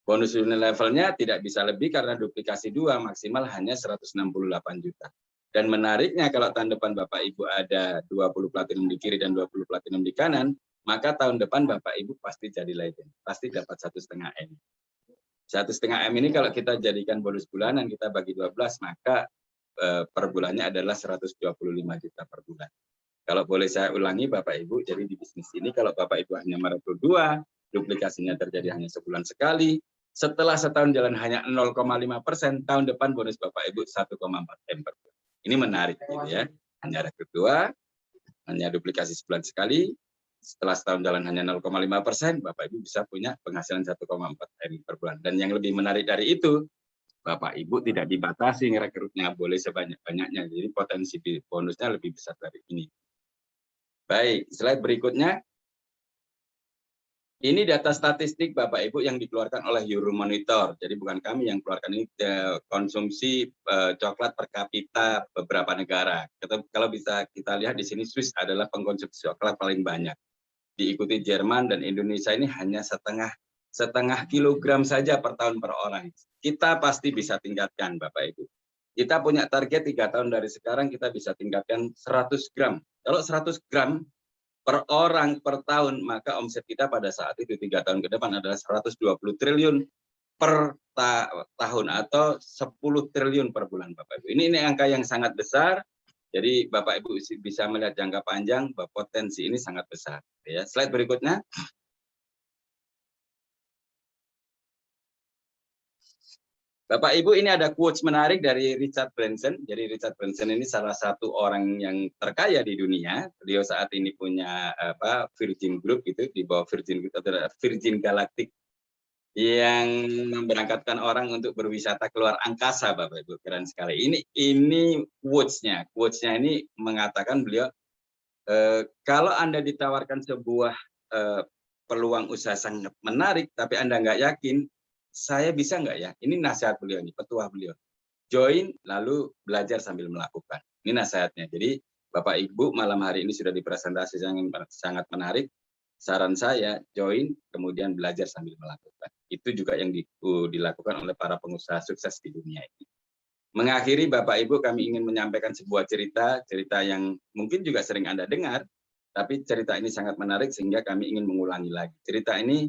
Bonus unit levelnya tidak bisa lebih karena duplikasi 2 maksimal hanya 168 juta. Dan menariknya kalau tahun depan Bapak Ibu ada 20 platinum di kiri dan 20 platinum di kanan, maka tahun depan Bapak Ibu pasti jadi legend, pasti dapat 1,5 M. 1,5 M ini kalau kita jadikan bonus bulanan, kita bagi 12, maka per bulannya adalah 125 juta per bulan. Kalau boleh saya ulangi Bapak Ibu, jadi di bisnis ini kalau Bapak Ibu hanya merekrut 2, duplikasinya terjadi hanya sebulan sekali, setelah setahun jalan hanya 0,5%, tahun depan bonus Bapak Ibu 1,4 M per bulan. Ini menarik gitu ya. Hanya rekrut 2, hanya duplikasi sebulan sekali, setelah setahun jalan hanya 0,5%, Bapak Ibu bisa punya penghasilan 1,4 M per bulan. Dan yang lebih menarik dari itu, Bapak Ibu tidak dibatasi rekrutnya, boleh sebanyak-banyaknya. Jadi potensi bonusnya lebih besar dari ini. Baik, slide berikutnya. Ini data statistik Bapak Ibu yang dikeluarkan oleh Euromonitor. Jadi bukan kami yang keluarkan, ini konsumsi coklat per kapita beberapa negara. Kalau bisa kita lihat di sini, Swiss adalah pengkonsumsi coklat paling banyak. Diikuti Jerman dan Indonesia ini hanya setengah kilogram saja per tahun per orang. Kita pasti bisa tingkatkan Bapak Ibu. Kita punya target 3 tahun dari sekarang kita bisa tingkatkan 100 gram. Kalau 100 gram per orang per tahun, maka omset kita pada saat itu 3 tahun ke depan adalah 120 triliun per tahun atau 10 triliun per bulan Bapak Ibu. Ini angka yang sangat besar. Jadi Bapak Ibu bisa melihat jangka panjang bahwa potensi ini sangat besar. Ya, slide berikutnya. Bapak Ibu, ini ada quotes menarik dari Richard Branson. Jadi Richard Branson ini salah satu orang yang terkaya di dunia. Beliau saat ini punya Virgin Group gitu, di bawah Virgin Group atau Virgin Galactic yang memberangkatkan orang untuk berwisata keluar angkasa, Bapak Ibu. Keren sekali. Ini quotes-nya. Quotes-nya ini mengatakan beliau, kalau Anda ditawarkan sebuah peluang usaha sangat menarik, tapi Anda nggak yakin, saya bisa nggak ya? Ini nasihat beliau, nih, petuah beliau. Join, lalu belajar sambil melakukan. Ini nasihatnya. Jadi Bapak Ibu malam hari ini sudah dipresentasi sangat menarik. Saran saya, join, kemudian belajar sambil melakukan. Itu juga yang dilakukan oleh para pengusaha sukses di dunia ini. Mengakhiri Bapak Ibu, kami ingin menyampaikan sebuah cerita yang mungkin juga sering Anda dengar, tapi cerita ini sangat menarik sehingga kami ingin mengulangi lagi. Cerita ini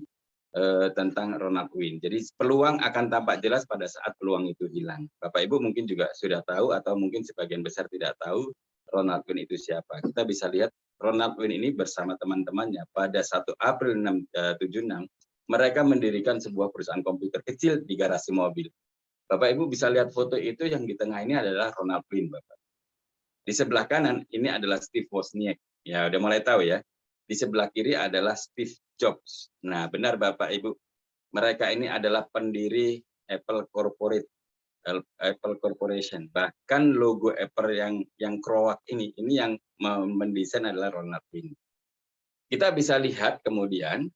tentang Ronald Wayne. Jadi peluang akan tampak jelas pada saat peluang itu hilang. Bapak Ibu mungkin juga sudah tahu atau mungkin sebagian besar tidak tahu Ronald Wayne itu siapa. Kita bisa lihat Ronald Wayne ini bersama teman-temannya pada 1 April 1976 mereka mendirikan sebuah perusahaan komputer kecil di garasi mobil. Bapak Ibu bisa lihat foto itu, yang di tengah ini adalah Ronald Wayne, Bapak. Di sebelah kanan ini adalah Steve Wozniak. Ya, udah mulai tahu ya. Di sebelah kiri adalah Steve Jobs. Nah, benar Bapak Ibu, mereka ini adalah pendiri Apple Corporation. Bahkan logo Apple yang Kroak ini yang mendesain adalah Ronald Wayne. Kita bisa lihat kemudian,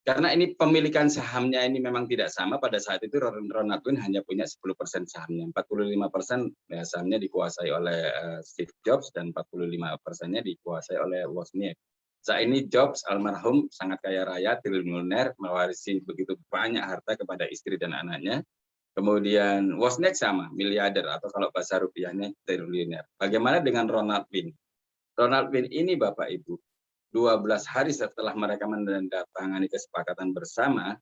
karena ini pemilikan sahamnya ini memang tidak sama, pada saat itu Ronald Wayne hanya punya 10% sahamnya. 45% sahamnya dikuasai oleh Steve Jobs dan 45%-nya dikuasai oleh Wozniak. Saat ini Jobs almarhum sangat kaya raya, triliuner, mewarisi begitu banyak harta kepada istri dan anaknya. Kemudian Wozniak sama, miliarder atau kalau bahasa rupiahnya triliuner. Bagaimana dengan Ronald Wayne? Ronald Wayne ini Bapak Ibu, 12 hari setelah mereka menandatangani kesepakatan bersama,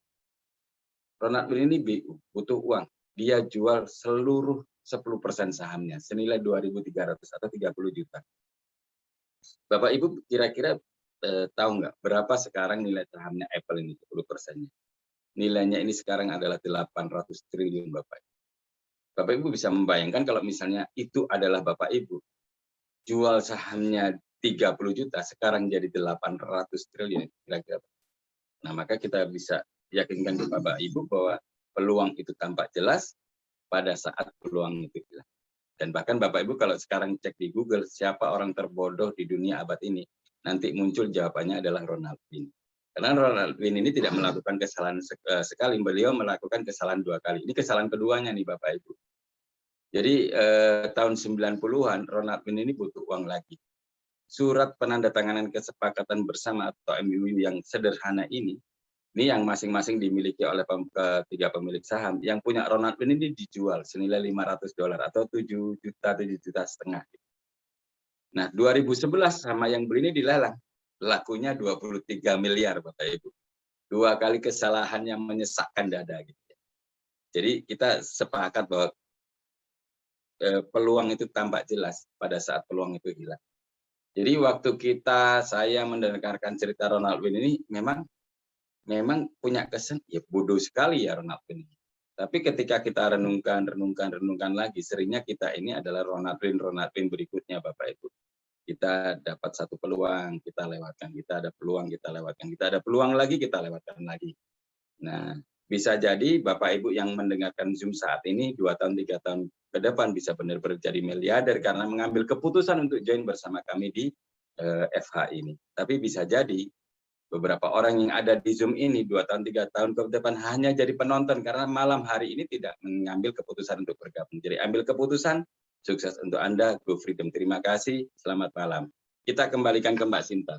Ronald Wayne ini butuh uang. Dia jual seluruh 10% sahamnya, senilai 2.300 atau 30 juta. Bapak Ibu kira-kira tahu nggak berapa sekarang nilai sahamnya Apple ini 10%-nya? Nilainya ini sekarang adalah 800 triliun Bapak. Bapak Ibu bisa membayangkan kalau misalnya itu adalah Bapak Ibu, jual sahamnya 30 juta, sekarang jadi 800 triliun kira-kira. Nah, maka kita bisa yakinkan ke Bapak Ibu bahwa peluang itu tampak jelas pada saat peluang itu hilang. Dan bahkan Bapak Ibu kalau sekarang cek di Google siapa orang terbodoh di dunia abad ini, nanti muncul jawabannya adalah Ronald Wayne. Karena Ronald Wayne ini tidak melakukan kesalahan sekali, beliau melakukan kesalahan 2 kali. Ini kesalahan keduanya nih Bapak Ibu. Jadi tahun 90-an Ronald Wayne ini butuh uang lagi. Surat penandatanganan kesepakatan bersama atau MOU yang sederhana ini yang masing-masing dimiliki oleh ketiga pemilik saham. Yang punya Ronald Wayne ini dijual senilai $500 atau 7,5 juta. Nah, 2011 sama yang beli ini dilelang. Lakunya 23 miliar, Bapak Ibu. 2 kali kesalahan yang menyesakkan dada. Gitu. Jadi kita sepakat bahwa peluang itu tampak jelas pada saat peluang itu hilang. Jadi waktu saya mendengarkan cerita Ronald Wayne ini memang punya kesan ya bodoh sekali ya Ronald Wayne. Tapi ketika kita renungkan lagi, seringnya kita ini adalah Ronald Wayne berikutnya Bapak Ibu. Kita dapat satu peluang, kita lewatkan. Kita ada peluang, kita lewatkan. Kita ada peluang lagi, kita lewatkan lagi. Nah, bisa jadi Bapak Ibu yang mendengarkan Zoom saat ini 2 tahun, 3 tahun ke depan bisa benar-benar jadi miliarder karena mengambil keputusan untuk join bersama kami di FH ini. Tapi bisa jadi beberapa orang yang ada di Zoom ini 2 tahun, 3 tahun ke depan hanya jadi penonton karena malam hari ini tidak mengambil keputusan untuk bergabung. Jadi ambil keputusan, sukses untuk Anda, Go Freedom. Terima kasih, selamat malam. Kita kembalikan ke Mbak Sinta.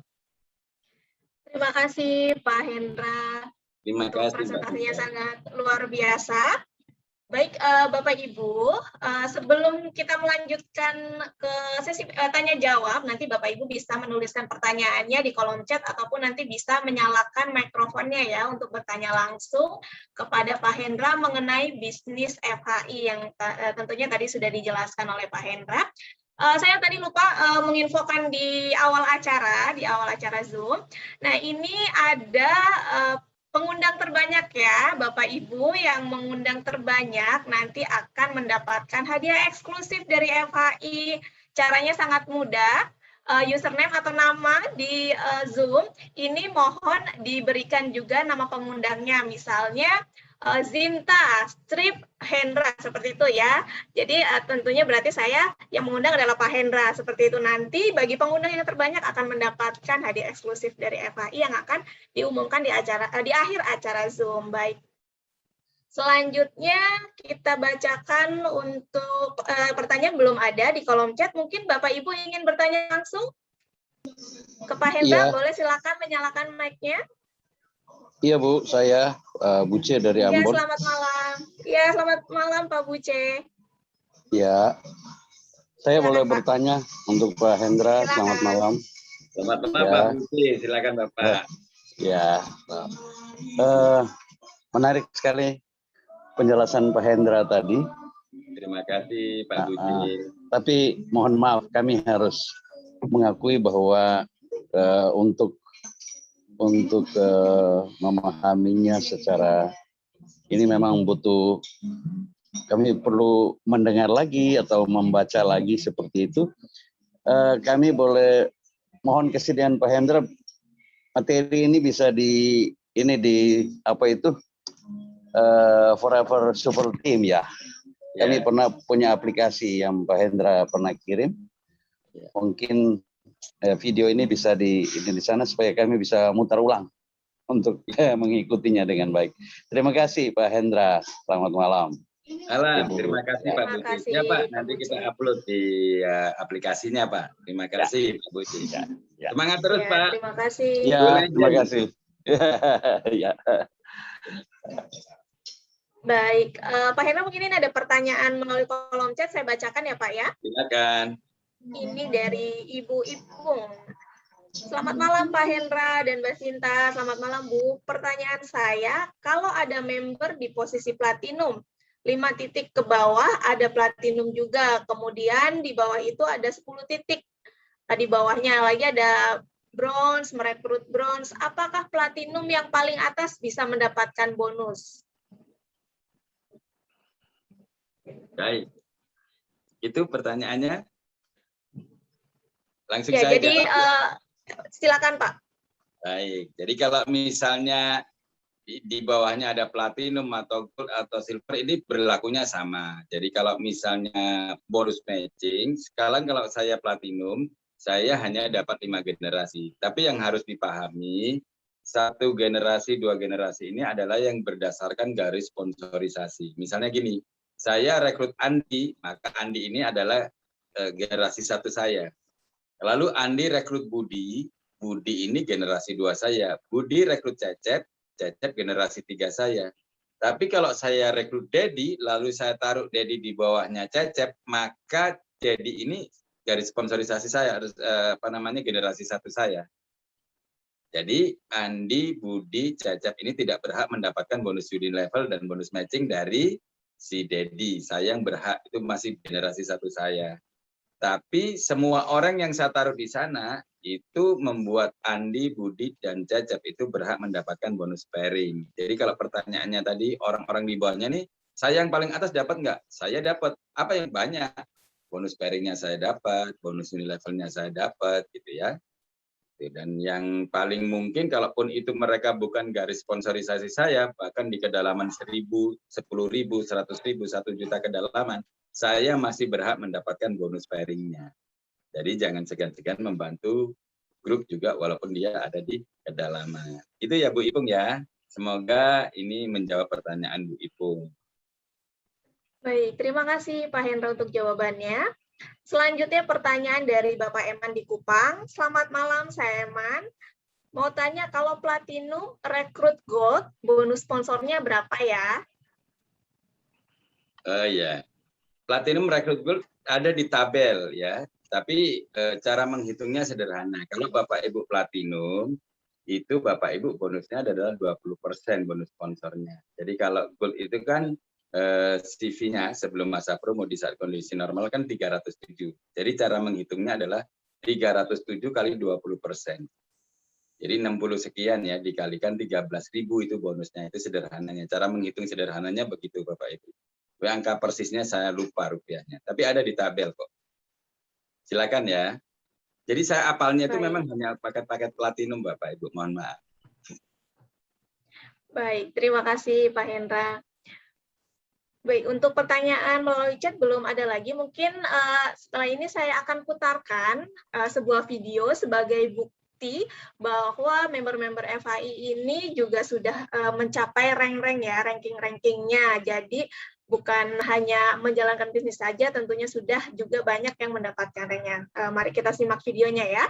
Terima kasih Pak Hendra. Terima kasih. Presentasinya sangat luar biasa. Baik, Bapak Ibu, sebelum kita melanjutkan ke sesi tanya jawab, nanti Bapak Ibu bisa menuliskan pertanyaannya di kolom chat ataupun nanti bisa menyalakan mikrofonnya ya untuk bertanya langsung kepada Pak Hendra mengenai bisnis FHI yang tentunya tadi sudah dijelaskan oleh Pak Hendra. Saya tadi lupa menginfokan di awal acara Zoom. Nah, ini ada pengundang terbanyak ya, Bapak Ibu yang mengundang terbanyak nanti akan mendapatkan hadiah eksklusif dari FHI. Caranya sangat mudah, username atau nama di Zoom, ini mohon diberikan juga nama pengundangnya, misalnya Zinta, Strip Hendra, seperti itu ya. Jadi tentunya berarti saya yang mengundang adalah Pak Hendra, seperti itu. Nanti bagi pengundang yang terbanyak akan mendapatkan hadiah eksklusif dari FHI yang akan diumumkan di akhir acara Zoom. Baik. Selanjutnya kita bacakan untuk pertanyaan belum ada di kolom chat. Mungkin Bapak Ibu ingin bertanya langsung ke Pak Hendra, boleh silakan menyalakan mic-nya. Iya Bu, saya Buce dari Ambon. Ya, selamat malam. Ya, selamat malam Pak Buce. Ya, saya boleh bertanya untuk Pak Hendra. Silakan. Selamat malam. Selamat malam Pak Buce, silakan Bapak. Ya, menarik sekali penjelasan Pak Hendra tadi. Terima kasih Pak Buce. Tapi mohon maaf, kami harus mengakui bahwa untuk memahaminya secara ini memang butuh, kami perlu mendengar lagi atau membaca lagi seperti itu. Kami boleh mohon kesediaan Pak Hendra, materi ini bisa di Forever Super Team ya. Kami pernah punya aplikasi yang Pak Hendra pernah kirim. Mungkin video ini bisa di sana supaya kami bisa mutar ulang untuk mengikutinya dengan baik. Terima kasih Pak Hendra. Selamat malam. Terima kasih Pak Buci. Ya Pak, nanti kita upload di aplikasinya Pak. Terima kasih Pak Buci. Ya. Semangat terus Pak. Terima kasih. Ya, terima kasih. Ya. Baik, Pak Hendra mungkin ini ada pertanyaan melalui kolom chat, saya bacakan ya Pak ya. Silakan. Ini dari Ibu Ipung. Selamat malam Pak Hendra dan Mbak Sinta. Selamat malam Bu. Pertanyaan saya, kalau ada member di posisi platinum, 5 titik ke bawah ada platinum juga. Kemudian di bawah itu ada 10 titik. Di bawahnya lagi ada bronze, merekrut bronze. Apakah platinum yang paling atas bisa mendapatkan bonus? Baik. Itu pertanyaannya. Langsung ya, saja. Jadi silakan Pak. Baik. Jadi kalau misalnya di bawahnya ada platinum atau gold atau silver, ini berlakunya sama. Jadi kalau misalnya bonus matching, sekarang kalau saya platinum, saya hanya dapat 5 generasi. Tapi yang harus dipahami, 1 generasi, 2 generasi ini adalah yang berdasarkan garis sponsorisasi. Misalnya gini, saya rekrut Andi, maka Andi ini adalah generasi 1 saya. Lalu Andi rekrut Budi, Budi ini generasi 2 saya. Budi rekrut Cecep, Cecep generasi 3 saya. Tapi kalau saya rekrut Dedi, lalu saya taruh Dedi di bawahnya Cecep, maka Dedi ini garis sponsorisasi saya harus generasi 1 saya. Jadi Andi, Budi, Cecep ini tidak berhak mendapatkan bonus student level dan bonus matching dari si Dedi. Saya yang berhak, itu masih generasi 1 saya. Tapi semua orang yang saya taruh di sana itu membuat Andi, Budi, dan Cecep itu berhak mendapatkan bonus pairing. Jadi kalau pertanyaannya tadi orang-orang di bawahnya nih, saya yang paling atas dapat nggak? Saya dapat. Apa yang banyak? Bonus pairingnya saya dapat, bonus unit levelnya saya dapat, gitu ya. Dan yang paling mungkin kalaupun itu mereka bukan garis sponsorisasi saya, bahkan di kedalaman 1.000, 10.000, 100.000, 1 juta kedalaman, saya masih berhak mendapatkan bonus pairingnya. Jadi jangan segan-segan membantu grup juga walaupun dia ada di kedalaman. Itu ya Bu Ipung ya. Semoga ini menjawab pertanyaan Bu Ipung. Baik, terima kasih Pak Hendra untuk jawabannya. Selanjutnya pertanyaan dari Bapak Eman di Kupang. Selamat malam, saya Eman. Mau tanya kalau Platinum rekrut Gold, bonus sponsornya berapa ya? Ya. Platinum rekrut Gold ada di tabel ya, tapi cara menghitungnya sederhana. Kalau Bapak Ibu Platinum, itu Bapak Ibu bonusnya adalah 20% bonus sponsornya. Jadi kalau Gold itu kan CV-nya sebelum masa promo di saat kondisi normal kan 307. Jadi cara menghitungnya adalah 307 kali 20%. Jadi 60 sekian ya, dikalikan 13.000 itu bonusnya. Itu sederhananya. Cara menghitung sederhananya begitu Bapak Ibu. Angka persisnya saya lupa rupiahnya, tapi ada di tabel kok. Silakan ya. Jadi saya apalnya itu memang hanya paket-paket platinum Bapak Ibu, mohon maaf. Baik, terima kasih Pak Hendra. Baik, untuk pertanyaan melalui chat belum ada lagi. Mungkin setelah ini saya akan putarkan sebuah video sebagai bukti bahwa member-member FHI ini juga sudah mencapai rank-rank ya, ranking-rankingnya. Jadi bukan hanya menjalankan bisnis saja, tentunya sudah juga banyak yang mendapatkan ranknya. Mari kita simak videonya ya.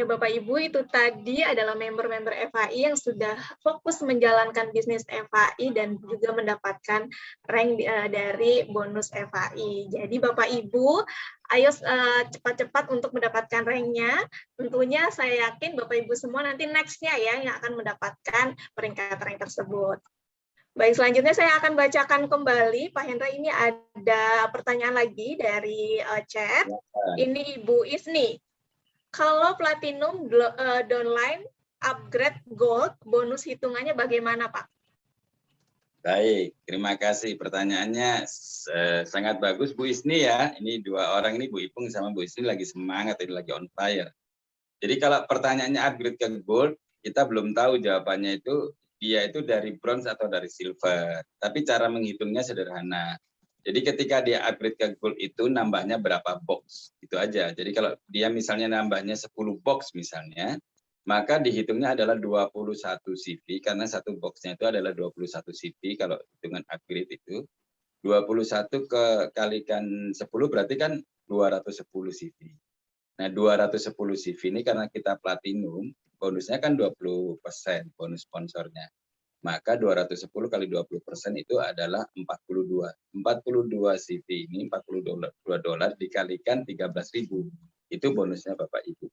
Ya Bapak Ibu, itu tadi adalah member-member FAI yang sudah fokus menjalankan bisnis FAI dan juga mendapatkan rank dari bonus FAI. Jadi Bapak Ibu, ayo cepat-cepat untuk mendapatkan ranknya. Tentunya saya yakin Bapak Ibu semua nanti next-nya ya yang akan mendapatkan peringkat rank tersebut. Baik, selanjutnya saya akan bacakan kembali. Pak Hendra, ini ada pertanyaan lagi dari chat. Ini Ibu Isni. Kalau Platinum downline upgrade Gold, bonus hitungannya bagaimana, Pak? Baik, terima kasih. Pertanyaannya sangat bagus, Bu Isni ya. Ini dua orang ini, Bu Ipung sama Bu Isni lagi semangat, ini lagi on fire. Jadi kalau pertanyaannya upgrade ke Gold, kita belum tahu jawabannya itu, dia itu dari bronze atau dari silver. Tapi cara menghitungnya sederhana. Jadi ketika dia upgrade ke gold itu nambahnya berapa box, itu aja. Jadi kalau dia misalnya nambahnya 10 box misalnya, maka dihitungnya adalah 21 CV, karena satu boxnya itu adalah 21 CV kalau hitungan upgrade itu. 21 kalikan 10 berarti kan 210 CV. Nah 210 CV ini karena kita platinum, bonusnya kan 20% bonus sponsornya. Maka 210 kali 20% itu adalah 42. 42 CV ini, $42 dikalikan 13.000. Itu bonusnya Bapak Ibu.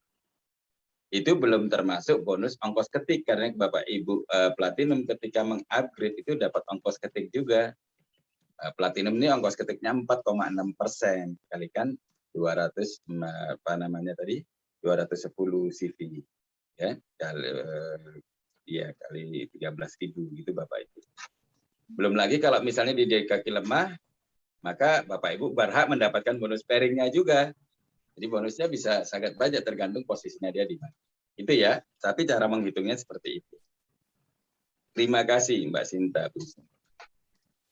Itu belum termasuk bonus ongkos ketik, karena Bapak Ibu Platinum ketika mengupgrade itu dapat ongkos ketik juga. Platinum ini ongkos ketiknya 4,6%, kalikan 200 210 CV. Ya, kali 13.000 gitu Bapak Ibu. Belum lagi kalau misalnya di kaki lemah, maka Bapak Ibu berhak mendapatkan bonus pairingnya juga. Jadi bonusnya bisa sangat banyak tergantung posisinya dia di mana. Itu ya, tapi cara menghitungnya seperti itu. Terima kasih Mbak Sinta.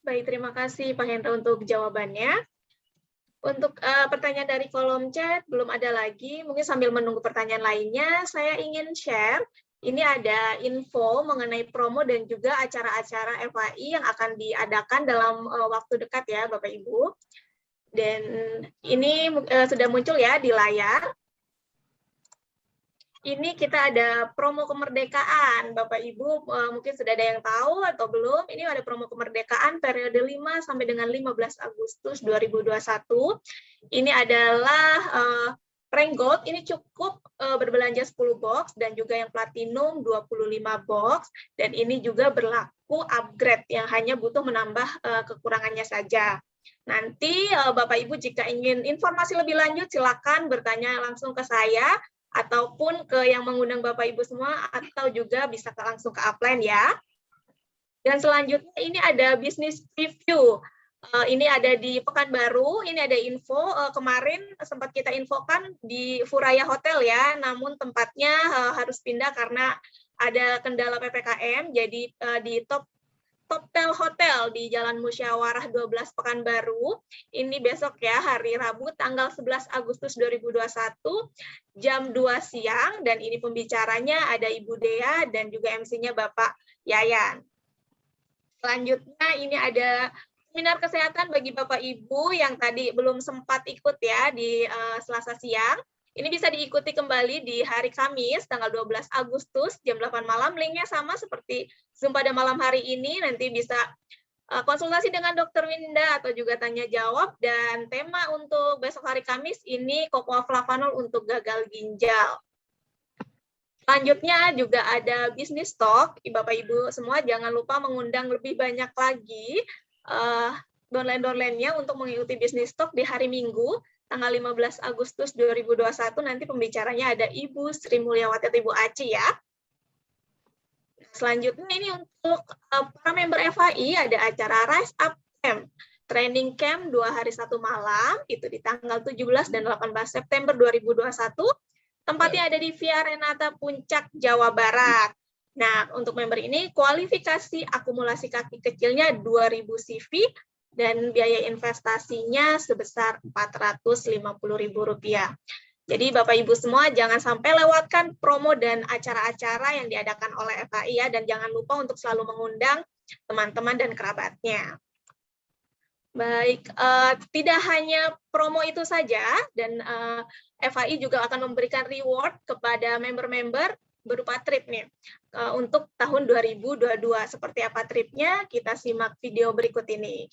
Baik, terima kasih Pak Hendra untuk jawabannya. Untuk pertanyaan dari kolom chat belum ada lagi. Mungkin sambil menunggu pertanyaan lainnya, saya ingin share. Ini ada info mengenai promo dan juga acara-acara FAI yang akan diadakan dalam waktu dekat ya Bapak Ibu. Dan ini sudah muncul ya di layar. Ini kita ada promo kemerdekaan. Bapak Ibu mungkin sudah ada yang tahu atau belum. Ini ada promo kemerdekaan periode 5 sampai dengan 15 Agustus 2021. Ini adalah rank gold ini cukup berbelanja 10 box dan juga yang platinum 25 box, dan ini juga berlaku upgrade yang hanya butuh menambah kekurangannya saja. Nanti Bapak Ibu jika ingin informasi lebih lanjut silakan bertanya langsung ke saya ataupun ke yang mengundang Bapak Ibu semua, atau juga bisa langsung ke upline ya. Dan selanjutnya ini ada business review. Ini ada di Pekanbaru, ini ada info, kemarin sempat kita infokan di Furaya Hotel ya, namun tempatnya harus pindah karena ada kendala PPKM, jadi di Toptel Hotel di Jalan Musyawarah 12 Pekanbaru, ini besok ya, hari Rabu tanggal 11 Agustus 2021, jam 2 siang, dan ini pembicaranya ada Ibu Dea dan juga MC-nya Bapak Yayan. Selanjutnya ini ada seminar kesehatan bagi Bapak Ibu yang tadi belum sempat ikut ya di Selasa siang. Ini bisa diikuti kembali di hari Kamis tanggal 12 Agustus jam 8 malam. Linknya sama seperti Zoom pada malam hari ini. Nanti bisa konsultasi dengan Dr. Winda atau juga tanya jawab. Dan tema untuk besok hari Kamis ini Cocoa Flavanol untuk gagal ginjal. Selanjutnya juga ada Business Talk. Bapak Ibu semua jangan lupa mengundang lebih banyak lagi downline-downline-nya untuk mengikuti Business Talk di hari Minggu, tanggal 15 Agustus 2021. Nanti pembicaranya ada Ibu Sri Mulyawati atau Ibu Aci ya. Selanjutnya ini untuk para member FAI ada acara Rise Up Camp. Training Camp 2 hari 1 malam, itu di tanggal 17 dan 18 September 2021. Tempatnya ada di Via Renata Puncak, Jawa Barat. Nah, untuk member ini kualifikasi akumulasi kaki kecilnya 2.000 CV dan biaya investasinya sebesar Rp450.000. Jadi Bapak Ibu semua jangan sampai lewatkan promo dan acara-acara yang diadakan oleh FAI ya, dan jangan lupa untuk selalu mengundang teman-teman dan kerabatnya. Baik, tidak hanya promo itu saja, dan FHI juga akan memberikan reward kepada member-member berupa trip nih untuk tahun 2022. Seperti apa tripnya? Kita simak video berikut ini.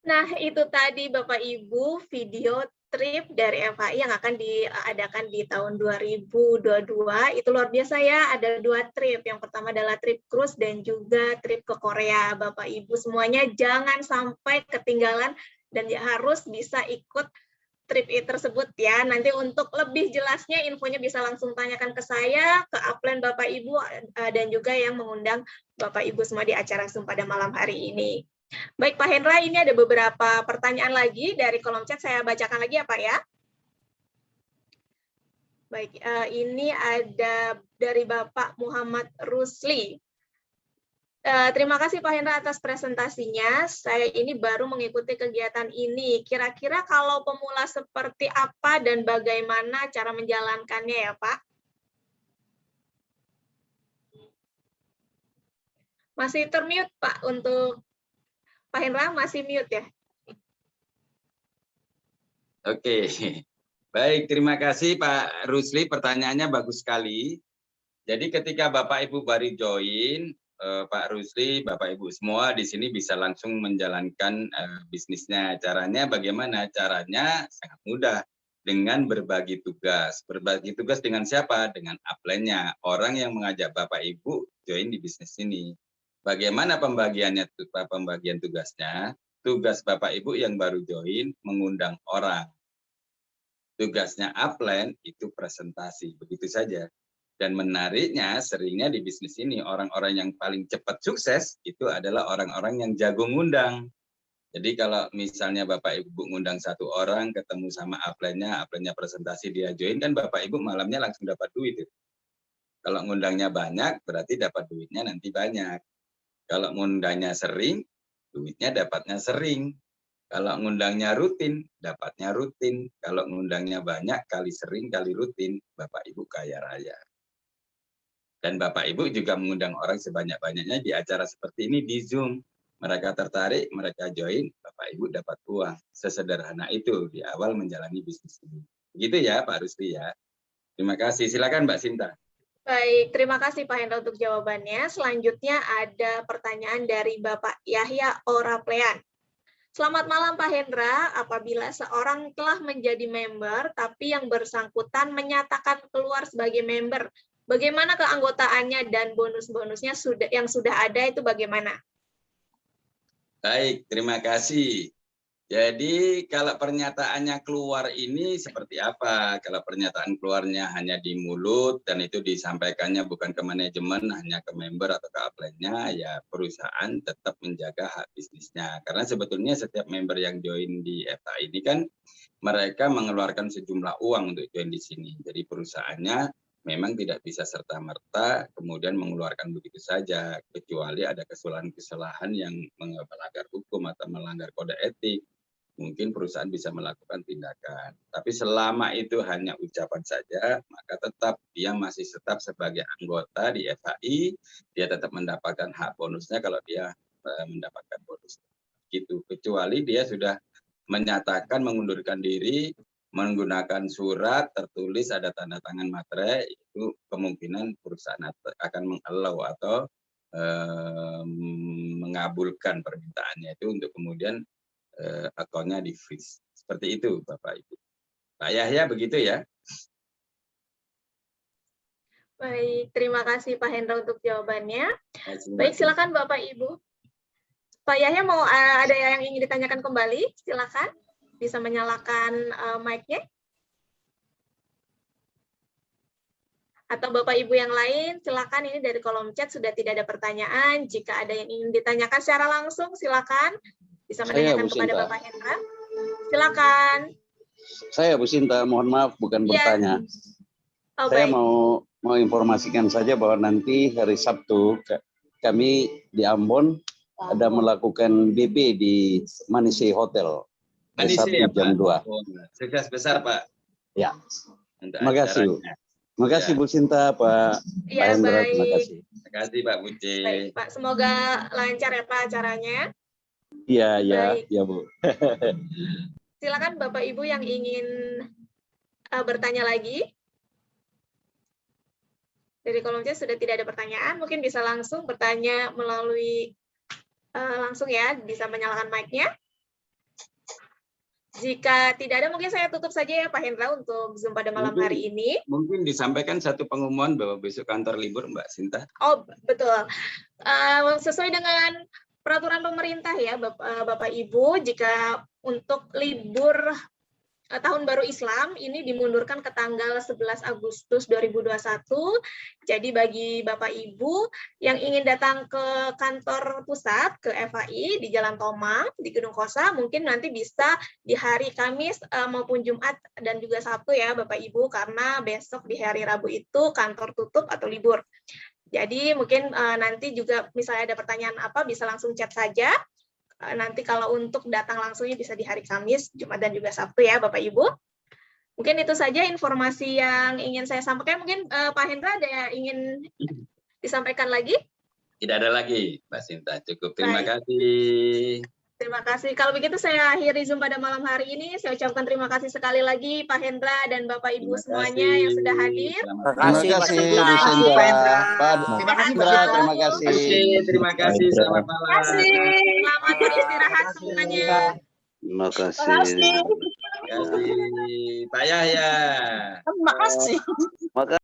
Nah, itu tadi Bapak Ibu video trip dari FHI yang akan diadakan di tahun 2022. Itu luar biasa ya, ada 2 trip. Yang pertama adalah trip cruise dan juga trip ke Korea. Bapak Ibu semuanya jangan sampai ketinggalan dan harus bisa ikut trip tersebut ya. Nanti untuk lebih jelasnya infonya bisa langsung tanyakan ke saya, ke upline Bapak Ibu, dan juga yang mengundang Bapak Ibu semua di acara Zoom pada malam hari ini. Baik Pak Hendra, ini ada beberapa pertanyaan lagi dari kolom chat, saya bacakan lagi ya Pak ya. Baik, ini ada dari Bapak Muhammad Rusli. Terima kasih Pak Hendra atas presentasinya. Saya ini baru mengikuti kegiatan ini. Kira-kira kalau pemula seperti apa dan bagaimana cara menjalankannya ya Pak? Masih termute Pak untuk Pak Hendra, masih mute ya? Oke, baik, terima kasih Pak Rusli, pertanyaannya bagus sekali. Jadi ketika Bapak Ibu baru join, Pak Rusli, Bapak Ibu semua di sini bisa langsung menjalankan bisnisnya. Caranya bagaimana? Caranya sangat mudah, dengan berbagi tugas. Berbagi tugas dengan siapa? Dengan upline-nya, orang yang mengajak Bapak Ibu join di bisnis ini. Bagaimana pembagian tugasnya? Tugas Bapak Ibu yang baru join mengundang orang. Tugasnya upline itu presentasi, begitu saja. Dan menariknya seringnya di bisnis ini orang-orang yang paling cepat sukses itu adalah orang-orang yang jago ngundang. Jadi kalau misalnya Bapak Ibu ngundang 1 orang ketemu sama upline-nya presentasi dia join, kan Bapak Ibu malamnya langsung dapat duit. Kalau ngundangnya banyak berarti dapat duitnya nanti banyak. Kalau ngundangnya sering, duitnya dapatnya sering. Kalau ngundangnya rutin, dapatnya rutin. Kalau ngundangnya banyak, kali sering, kali rutin, Bapak Ibu kaya raya. Dan Bapak Ibu juga mengundang orang sebanyak-banyaknya di acara seperti ini di Zoom. Mereka tertarik, mereka join, Bapak Ibu dapat uang. Sesederhana itu di awal menjalani bisnis ini. Begitu ya Pak Rusli ya. Terima kasih. Silakan Mbak Sinta. Baik, terima kasih Pak Hendra untuk jawabannya. Selanjutnya ada pertanyaan dari Bapak Yahya Oraplean. Selamat malam Pak Hendra, apabila seorang telah menjadi member, tapi yang bersangkutan menyatakan keluar sebagai member, bagaimana keanggotaannya dan bonus-bonusnya yang sudah ada itu bagaimana? Baik, terima kasih. Jadi kalau pernyataannya keluar ini seperti apa? Kalau pernyataan keluarnya hanya di mulut dan itu disampaikannya bukan ke manajemen, hanya ke member atau ke upline-nya, ya perusahaan tetap menjaga hak bisnisnya. Karena sebetulnya setiap member yang join di FA ini kan mereka mengeluarkan sejumlah uang untuk join di sini. Jadi perusahaannya memang tidak bisa serta-merta kemudian mengeluarkan begitu saja, kecuali ada kesalahan-kesalahan yang melanggar hukum atau melanggar kode etik. Mungkin perusahaan bisa melakukan tindakan. Tapi selama itu hanya ucapan saja, maka tetap dia masih tetap sebagai anggota di FHI, dia tetap mendapatkan hak bonusnya kalau dia mendapatkan bonus. Gitu. Kecuali dia sudah menyatakan mengundurkan diri, menggunakan surat tertulis ada tanda tangan materai, itu kemungkinan perusahaan akan mengallow atau mengabulkan permintaannya itu untuk kemudian akunnya di freeze. Seperti itu Bapak Ibu. Pak Yahya begitu ya. Baik, terima kasih Pak Hendra untuk jawabannya. Baik, silakan Bapak Ibu. Pak Yahya mau ada yang ingin ditanyakan kembali? Silakan, bisa menyalakan mic-nya. Atau Bapak Ibu yang lain, silakan, ini dari kolom chat sudah tidak ada pertanyaan. Jika ada yang ingin ditanyakan secara langsung, silakan. Bisa menanyakan kepada Bapak Hendra. Silakan. Saya Bu Sinta, mohon maaf bukan bertanya. Oh, saya baik. mau informasikan saja bahwa nanti hari Sabtu kami di Ambon ada melakukan BP di Manise Hotel. Manise ya, jam 2. Oh, sukses besar Pak. Ya. Terima kasih. Terima kasih Bu Sinta, Pak Hendra. Terima kasih. Terima kasih Pak Buce. Baik, Pak. Semoga lancar ya Pak acaranya. Iya, Bu. Silakan Bapak Ibu yang ingin bertanya lagi. Dari kolom chat sudah tidak ada pertanyaan, mungkin bisa langsung bertanya melalui langsung ya, bisa menyalakan mic-nya. Jika tidak ada, mungkin saya tutup saja ya Pak Hendra untuk Zoom pada malam hari ini. Mungkin disampaikan satu pengumuman bahwa besok kantor libur Mbak Sinta. Oh, betul. Sesuai dengan peraturan pemerintah ya Bapak Ibu, jika untuk libur Tahun Baru Islam ini dimundurkan ke tanggal 11 Agustus 2021. Jadi bagi Bapak Ibu yang ingin datang ke kantor pusat, ke FHI di Jalan Tomang, di Gedung Kosa, mungkin nanti bisa di hari Kamis maupun Jumat dan juga Sabtu ya Bapak Ibu, karena besok di hari Rabu itu kantor tutup atau libur. Jadi mungkin nanti juga misalnya ada pertanyaan apa, bisa langsung chat saja. Nanti kalau untuk datang langsungnya bisa di hari Kamis, Jumat, dan juga Sabtu ya Bapak Ibu. Mungkin itu saja informasi yang ingin saya sampaikan. Mungkin Pak Hendra ada yang ingin disampaikan lagi? Tidak ada lagi, Mbak Sinta. Cukup. Terima kasih. Terima kasih. Kalau begitu saya akhiri Zoom pada malam hari ini. Saya ucapkan terima kasih sekali lagi Pak Hendra dan Bapak Ibu semuanya yang sudah hadir. Terima kasih Bu Sinta. Terima kasih Terima kasih. Terima kasih. Selamat malam. Selamat beristirahat semuanya. Terima kasih. Terima kasih. Pak Yahya. Terima kasih.